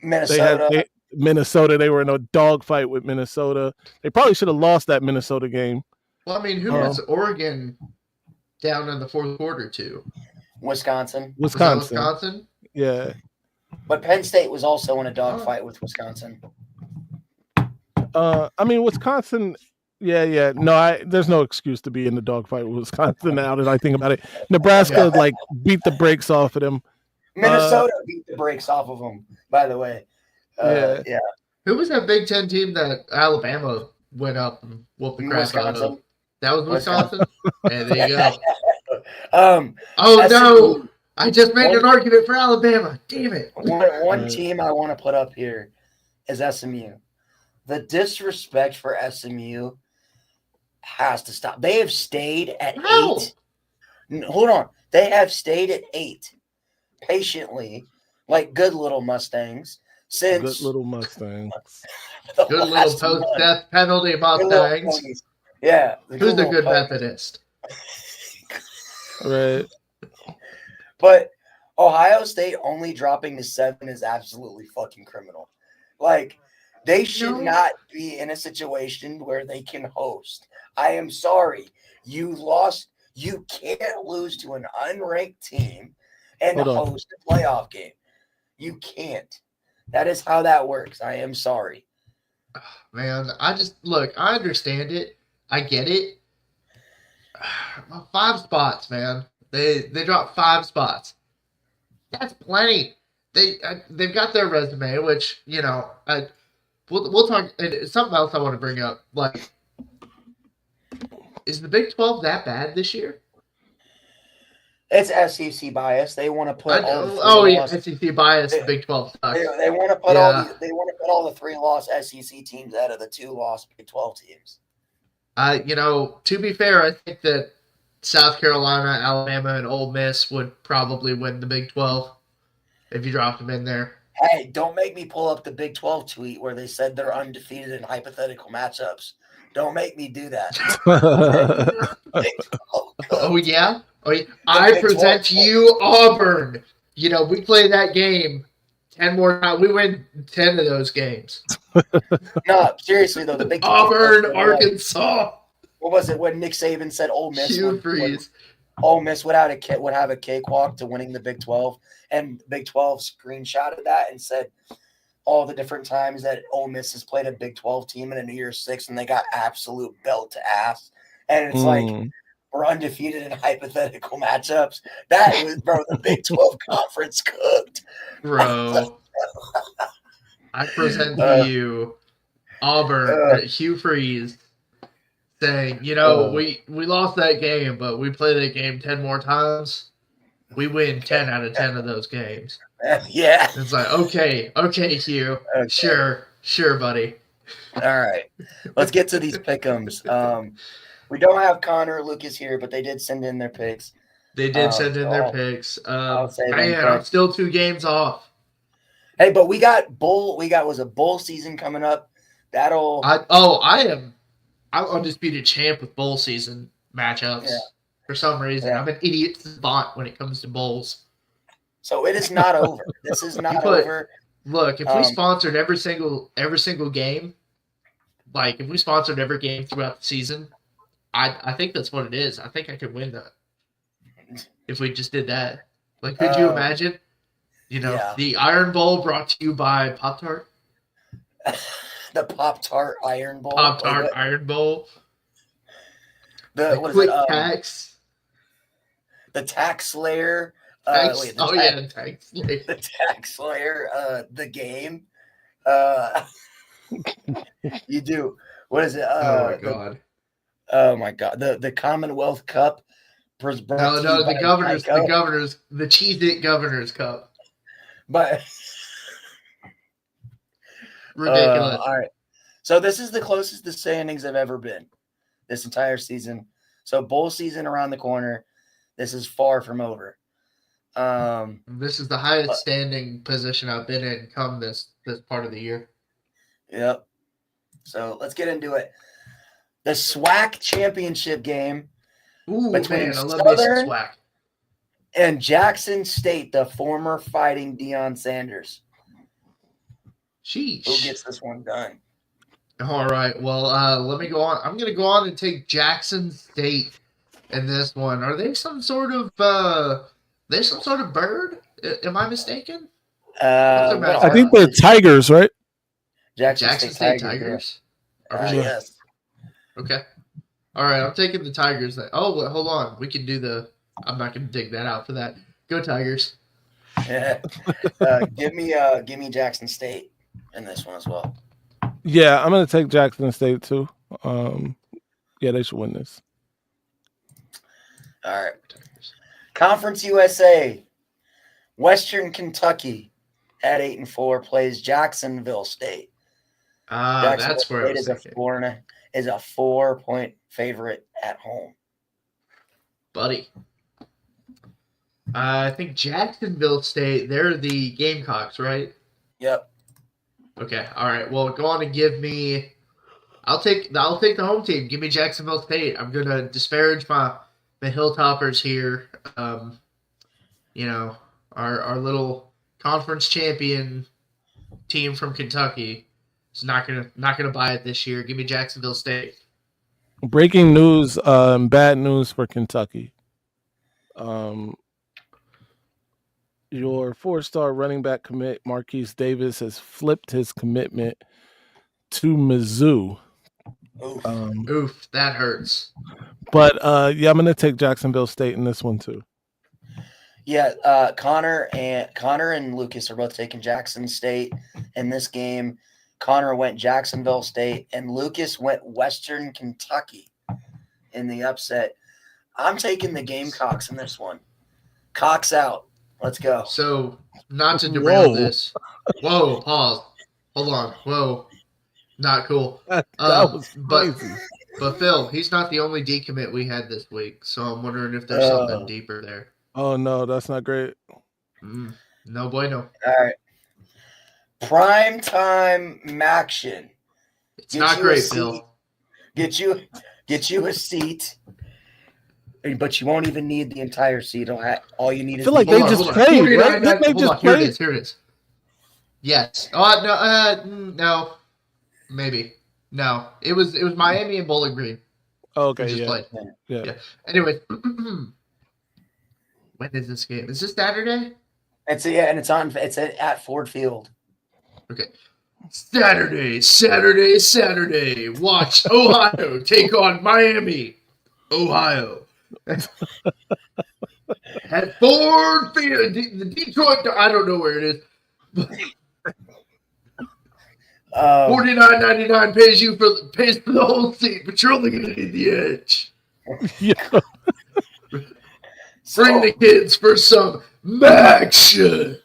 Minnesota. Minnesota. They were in a dogfight with Minnesota. They probably should have lost that Minnesota game. Well, I mean, who was Oregon down in the fourth quarter to? Wisconsin. Was that Wisconsin? Yeah. But Penn State was also in a dogfight with Wisconsin. I mean, Wisconsin. Yeah. No, there's no excuse to be in the dogfight with Wisconsin now that I think about it. Nebraska beat the brakes off of them. Minnesota beat the brakes off of them, by the way. Yeah. Who was that Big Ten team that Alabama went up and whooped the crap out of? That was Wisconsin? Yeah, there you go. No. I just made an argument for Alabama. Damn it. One team I want to put up here is SMU. The disrespect for SMU has to stop. They have stayed at 8. Hold on. They have stayed at 8 patiently, like good little Mustangs. Since good little Mustangs. Good little post-death penalty Mustangs. Yeah. Who's the good Methodist? Right. But Ohio State only dropping to 7 is absolutely fucking criminal. Like, they should not be in a situation where they can host. I am sorry. You lost. You can't lose to an unranked team and host a playoff game. You can't. That is how that works. I am sorry. Man, I understand it. I get it. 5 spots, man. They dropped 5 spots. That's plenty. They've got their resume, which, we'll talk. Something else I want to bring up. Like, is the Big 12 that bad this year? It's SEC bias. They want to put SEC bias. The Big 12 sucks. They want to put all the 3-loss SEC teams out of the 2-loss Big 12 teams. To be fair, I think that South Carolina, Alabama, and Ole Miss would probably win the Big 12 if you dropped them in there. Hey, don't make me pull up the Big 12 tweet where they said they're undefeated in hypothetical matchups. Don't make me do that. Oh, yeah? I present to you Auburn. We play that game 10 more times. We win 10 of those games. No, seriously, though. The Big 12 Auburn, Arkansas. What was it when Nick Saban said Ole Miss? Ole Miss would have a cakewalk to winning the Big 12, and Big 12 screenshotted that and said all the different times that Ole Miss has played a Big 12 team in a New Year's Six, and they got absolute belt to ass. And it's like we're undefeated in hypothetical matchups. That was, bro, the Big 12 conference cooked, bro. I present to you Auburn, Hugh Freeze. Saying, we lost that game, but we play that game 10 more times. We win 10 out of 10 of those games. Yeah. It's like, okay, Hugh. Okay. Sure, buddy. All right. Let's get to these pick'ems. We don't have Connor or Lucas here, but they did send in their picks. They did send in their picks. I'm still 2 games off. Hey, but we got a bowl season coming up. I'm undisputed champ with bowl season matchups. Yeah. For some reason, I'm an idiot savant when it comes to bowls. So it is not over. This is not over. Look, if we sponsored every single game, like if we sponsored every game throughout the season, I think that's what it is. I think I could win that if we just did that. Like, could you imagine? The Iron Bowl brought to you by Pop-Tart. The Pop-Tart Iron Bowl. Pop-Tart Iron Bowl. The Quick Tax. The Tax Slayer. Tax Slayer. The Tax Slayer. The game. You do. What is it? Oh, my God. Oh, my God. The Commonwealth Cup. No, the Governors. The Cheez-It Governors Cup. But... ridiculous. All right. So this is the closest the standings have ever been this entire season. So bowl season around the corner. This is far from over. This is the highest standing position I've been in come this part of the year. Yep. So let's get into it. The SWAC championship game Ooh, between man, I love me some Southern swag. and Jackson State, the former Fighting Deion Sanders. Sheesh. Who gets this one done? All right. Well, let me go on. I'm going to go on and take Jackson State in this one. Are they some sort of bird? Am I mistaken? I think they're Tigers, right? Jackson State Tigers. Yeah. Yes. Okay. All right. I'm taking the Tigers. Oh, well, hold on. We can do the. I'm not going to dig that out for that. Go Tigers. Give me Jackson State in this one as well. Yeah, I'm gonna take Jackson State too. Yeah, they should win this. All right. Conference USA. Western Kentucky at 8-4 plays Jacksonville State. That's where State is a 4-point favorite at home. Buddy. I think Jacksonville State, they're the Gamecocks, right? Yep. Okay. All right. Well, go on and give me. I'll take the home team. Give me Jacksonville State. I'm gonna disparage the Hilltoppers here. Our little conference champion team from Kentucky is not gonna buy it this year. Give me Jacksonville State. Breaking news, bad news for Kentucky. Your 4-star running back commit, Marquise Davis, has flipped his commitment to Mizzou. Oof, that hurts. But yeah, I'm gonna take Jacksonville State in this one too. Yeah, Connor and Lucas are both taking Jackson State in this game. Connor went Jacksonville State, and Lucas went Western Kentucky in the upset. I'm taking the Gamecocks in this one. Cox out. Let's go. So, not to derail this. Whoa, pause. Hold on. Whoa. Not cool. That was but crazy. but Phil, he's not the only decommit we had this week, so I'm wondering if there's something deeper there. Oh no, that's not great. No bueno. All right. Prime time action. It's not great, Phil. Get you a seat, but you won't even need the entire seat. All you need is. I feel like they just played, right? Didn't they just play? Here it is. Yes. Oh no. Maybe. No. It was Miami and Bowling Green. Okay. Just played. Yeah. Anyway, when is this game? Is this Saturday? It's at Ford Field. Okay. Saturday. Watch Ohio take on Miami. Ohio. At Ford Field. The Detroit, I don't know where it is. $49.99 pays for the whole seat, but you're only going to need the edge. Yeah. Bring the kids for some action.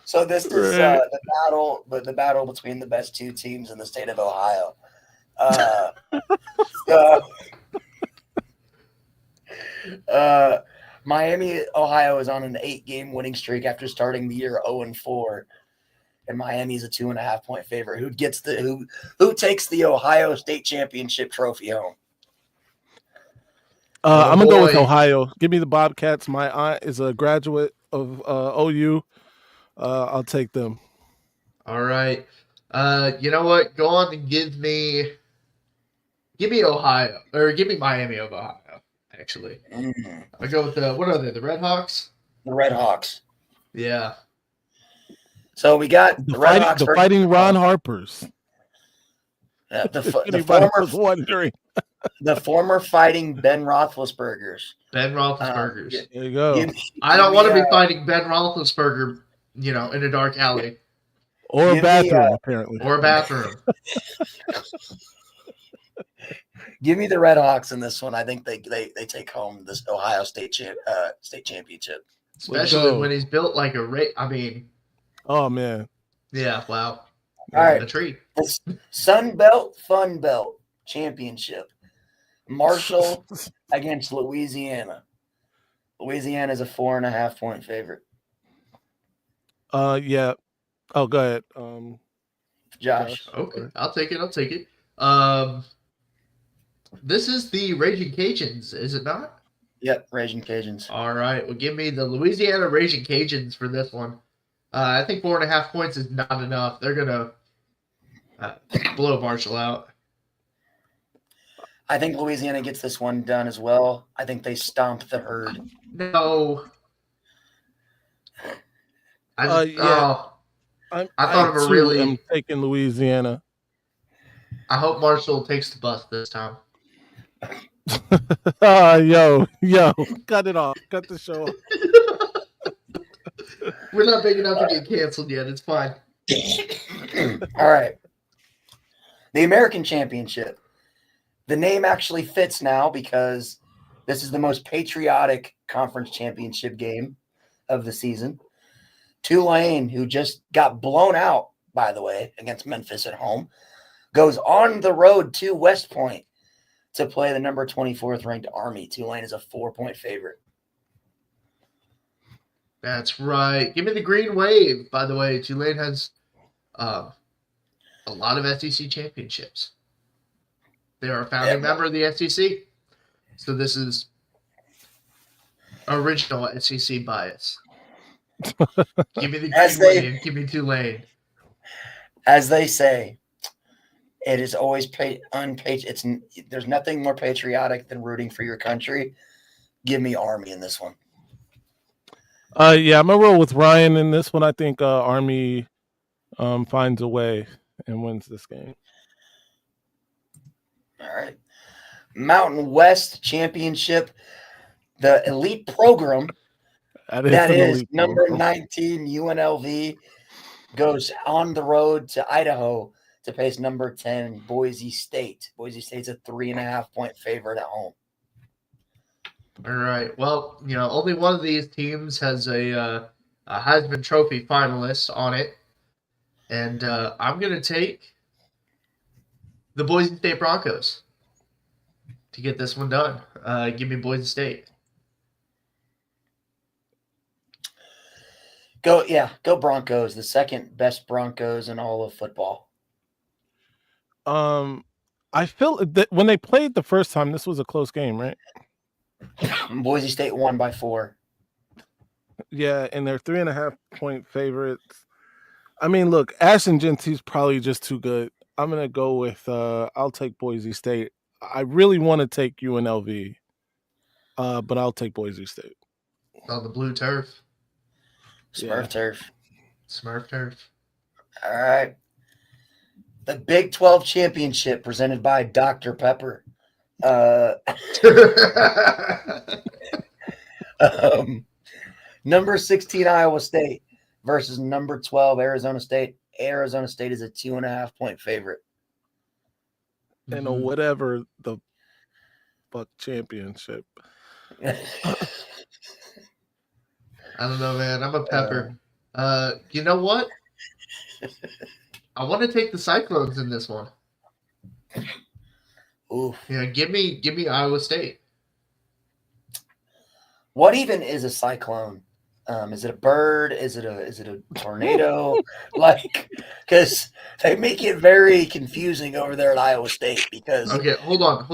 So this is the battle between the best two teams in the state of Ohio. Miami, Ohio is on an 8-game winning streak after starting the year 0-4, and Miami's a 2.5-point favorite. Who takes the Ohio State Championship trophy home? I'm gonna go with Ohio. Give me the Bobcats. My aunt is a graduate of OU. I'll take them. All right. You know what? Go on and give me Ohio, or give me Miami of Ohio. Actually, I go with what are they? The Red Hawks. The Red Hawks. Yeah. So we got the Red Hawks. The Fighting Ron Harpers. Yeah, Anybody was wondering. The former Fighting Ben Roethlisbergers. Ben Roethlisbergers. There you go. I don't want to be fighting Ben Roethlisberger, in a dark alley. Or a bathroom, apparently. Or a bathroom. Give me the Red Hawks in this one. I think they take home this Ohio State state championship. Especially when he's built like a oh man. Yeah, wow. All right. The tree. The Sun Belt Fun Belt Championship. Marshall against Louisiana. Louisiana is a 4.5-point favorite. Yeah. Oh, go ahead. Josh. Okay, I'll take it. This is the Raging Cajuns, is it not? Yep, Raging Cajuns. All right, well, give me the Louisiana Raging Cajuns for this one. I think 4.5 points is not enough. They're gonna blow Marshall out. I think Louisiana gets this one done as well. I think they stomp the herd. No. I thought of a really. I'm taking Louisiana. I hope Marshall takes the bus this time. Yo, cut it off. Cut the show off. We're not big enough to get canceled yet. It's fine. All right. The American Championship. The name actually fits now because this is the most patriotic conference championship game of the season. Tulane, who just got blown out, by the way, against Memphis at home, goes on the road to West Point to play the number 24th ranked Army. Tulane is a 4-point favorite. That's right. Give me the green wave. By the way, Tulane has a lot of SEC championships. They are a founding member of the SEC. So this is original SEC bias. Give me the green wave. Give me Tulane. As they say, it is always there's nothing more patriotic than rooting for your country. Give me Army in this one. Yeah, I'm gonna roll with Ryan in this one. I think Army finds a way and wins this game. All right. Mountain West Championship, the elite program that is number 19 UNLV goes on the road to Idaho to face number 10 Boise State. Boise State's a 3.5-point favorite at home. All right. Well, only one of these teams has a Heisman Trophy finalist on it, and I'm going to take the Boise State Broncos to get this one done. Give me Boise State. Go Broncos, the second best Broncos in all of football. I feel that when they played the first time, this was a close game, right? Boise State won by 4. Yeah, and they're 3.5-point favorites. I mean, look, Ashton Genty's probably just too good. I'm gonna go with I'll take Boise State. I really want to take UNLV, but I'll take Boise State. On the blue turf. Smurf turf. Smurf turf. All right. The Big 12 Championship presented by Dr. Pepper. Number 16 Iowa State versus number 12 Arizona State. Arizona State is a 2.5-point favorite. And a whatever the fuck championship. I don't know, man. I'm a Pepper. You know what? I want to take the Cyclones in this one. Oof. Yeah, give me Iowa State. What even is a cyclone? Is it a bird? Is it a tornado? Because they make it very confusing over there at Iowa State. Because okay, hold on.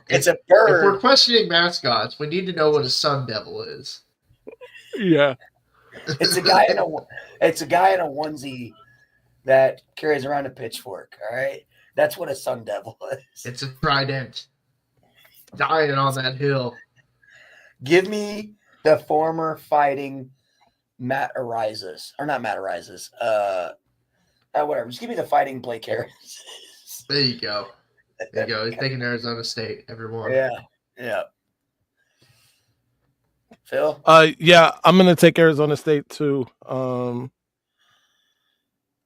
It's a bird. If we're questioning mascots, we need to know what a Sun Devil is. Yeah, it's a guy in a onesie that carries around a pitchfork. All right, that's what a Sun Devil is. It's a trident dying on that hill. Give me the former fighting Matt Arises. Or not Matt Arises. Whatever. Just give me the fighting Blake Harris. There you go. He's taking Arizona State, everyone. Yeah. Phil? Yeah, I'm gonna take Arizona State too.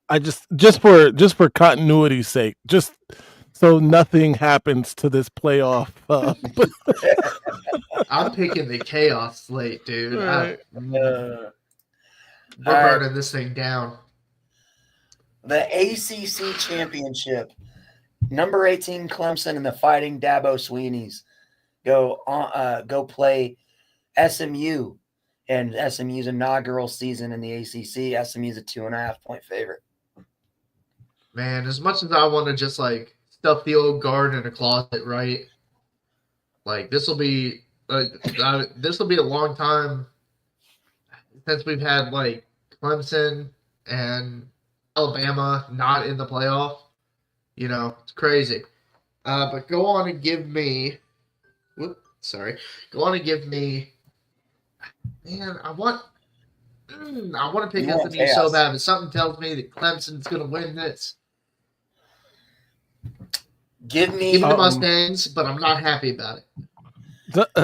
I just for continuity's sake, just so nothing happens to this playoff. I'm picking the chaos slate, dude. Right. We're burning this thing down. The ACC Championship. Number 18 Clemson and the Fighting Dabo Sweeneys go play SMU and SMU's inaugural season in the ACC. SMU's a 2.5-point favorite. Man, as much as I want to just like stuff the old guard in a closet, right? Like this will be a long time since we've had like Clemson and Alabama not in the playoff. You know, it's crazy. But go on and give me. Go on and give me. Man, I want to pick SMU so bad, but something tells me that Clemson's going to win this. Give me the Mustangs, but I'm not happy about it.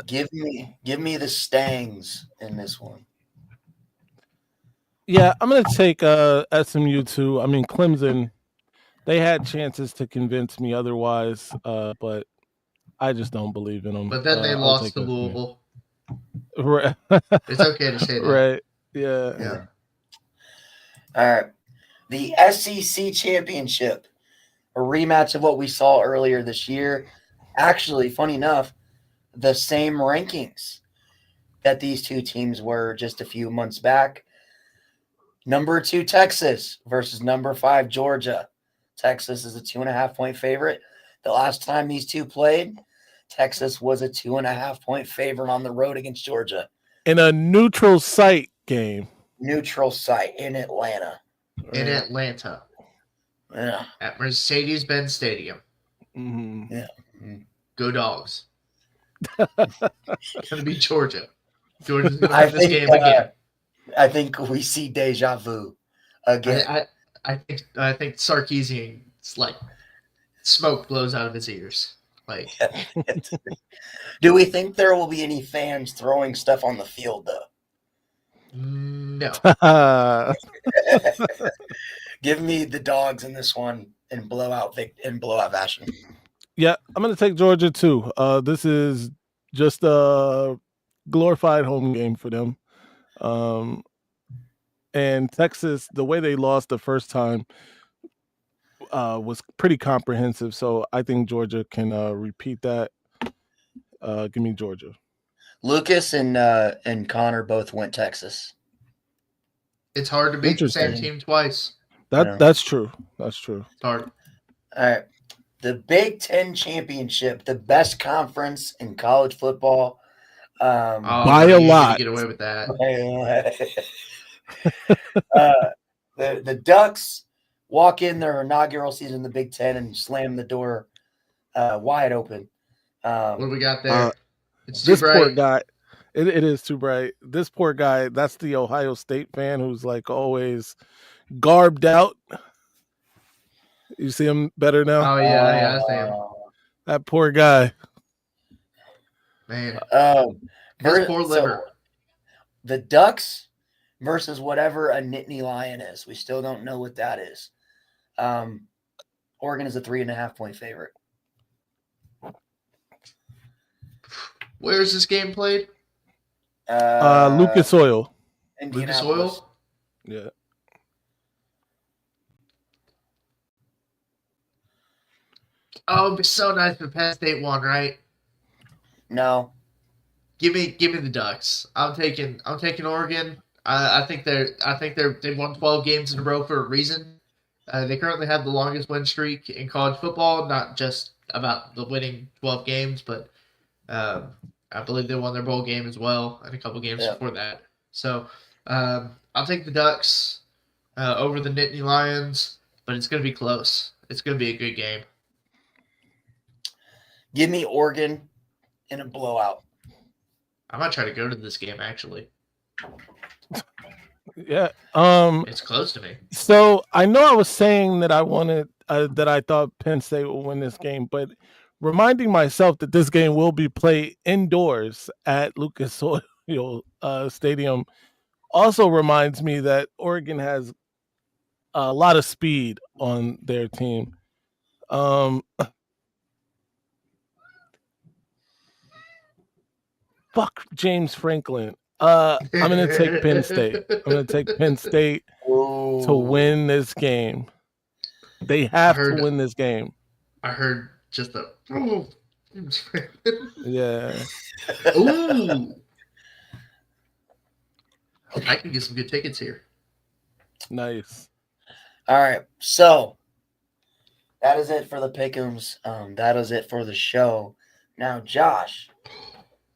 Give me the Stangs in this one. Yeah, I'm going to take SMU too. I mean, Clemson, they had chances to convince me otherwise, but I just don't believe in them. But then they lost to Louisville. Right. It's okay to say that. Right. Yeah. All right. The SEC Championship, a rematch of what we saw earlier this year. Actually, funny enough, the same rankings that these two teams were just a few months back. Number 2, Texas versus number 5, Georgia. Texas is a 2.5-point favorite. The last time these two played, Texas was a 2.5-point favorite on the road against Georgia. In a neutral site game. Neutral site in Atlanta. Yeah. At Mercedes-Benz Stadium. Mm-hmm. Yeah. Go Dogs. It's going to be Georgia. Georgia's going to have this game again. I think we see deja vu again. I think Sarkisian's like smoke blows out of his ears. Like, do we think there will be any fans throwing stuff on the field though? No. Give me the Dogs in this one in blowout fashion. Yeah, I'm going to take Georgia too. This is just a glorified home game for them. And Texas, the way they lost the first time was pretty comprehensive. So I think Georgia can repeat that. Give me Georgia. Lucas and Connor both went Texas. It's hard to beat the same team twice. That's true. That's true. It's hard. All right. The Big Ten Championship, the best conference in college football. By a lot. Get away with that. The Ducks walk in their inaugural season in the Big Ten and slam the door wide open. What do we got there? It's too this bright. Poor guy. It is too bright. This poor guy, that's the Ohio State fan who's like always garbed out. You see him better now? Oh, yeah, I see him. That poor guy. Man. His poor liver. The Ducks versus whatever a Nittany Lion is. We still don't know what that is. Oregon is a 3.5-point favorite. Where is this game played? Lucas Oil. Lucas Oil? Yeah. Oh, it'd be so nice if Penn State won, right? No. Give me the Ducks. I'm taking Oregon. I think they've won 12 games in a row for a reason. They currently have the longest win streak in college football, not just about the winning 12 games, but I believe they won their bowl game as well and a couple games before that. So I'll take the Ducks over the Nittany Lions, but it's going to be close. It's going to be a good game. Give me Oregon in a blowout. I might try to go to this game, actually. Yeah. It's close to me. So I know I was saying that I wanted that I thought Penn State would win this game, but reminding myself that this game will be played indoors at Lucas Oil Stadium also reminds me that Oregon has a lot of speed on their team. Fuck James Franklin. I'm going to take Penn State. I'm going to take Penn State to win this game. They have to win this game. I heard just the James Franklin. Yeah. Ooh. I can get some good tickets here. Nice. All right, so that is it for the pick'ems. That is it for the show. Now, Josh,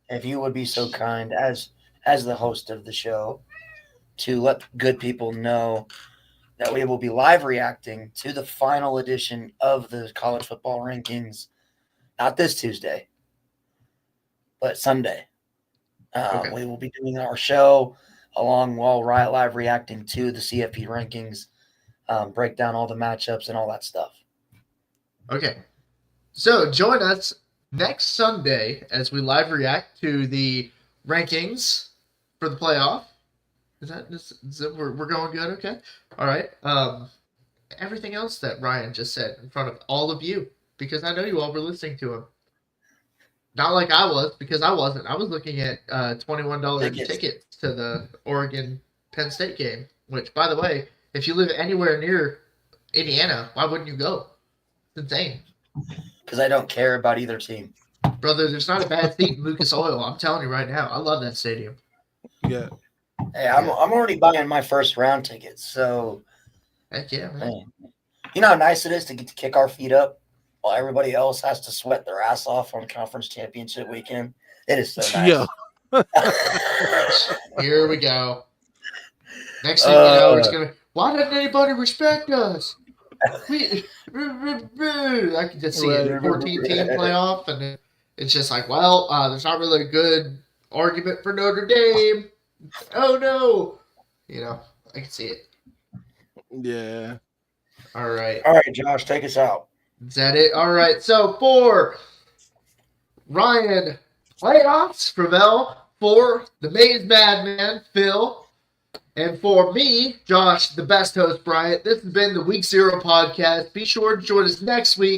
if you would be so kind as the host of the show to let good people know that we will be live reacting to the final edition of the college football rankings, not this Tuesday, but Sunday. Okay. We will be doing our show along while live reacting to the CFB rankings, break down all the matchups and all that stuff. Okay. So join us next Sunday as we live react to the rankings for the playoff. Is that we're going good? Okay. All right. Everything else that Ryan just said in front of all of you, because I know you all were listening to him. Not like I was, because I wasn't. I was looking at $21 tickets to the Oregon Penn State game, which, by the way, if you live anywhere near Indiana, why wouldn't you go? It's insane. Because I don't care about either team. Brother, there's not a bad seat in Lucas Oil. I'm telling you right now. I love that stadium. Yeah. Hey, I'm already buying my first round tickets, so Heck yeah, man. you know how nice it is to get to kick our feet up while everybody else has to sweat their ass off on conference championship weekend. It is so nice. Yeah. Here we go. Next thing you know, it's gonna. Why doesn't anybody respect us? I can just see it. 14-team playoff, and it's just like, well, there's not really a good argument for Notre Dame. Oh no, I can see it. Yeah. All right, Josh, take us out. is that it? All right, so for Ryan, playoffs, Fravel, for the Maze Madman, Phil, and for me, Josh, the best host, Bryant, this has been the Week 0 podcast. Be sure to join us next week.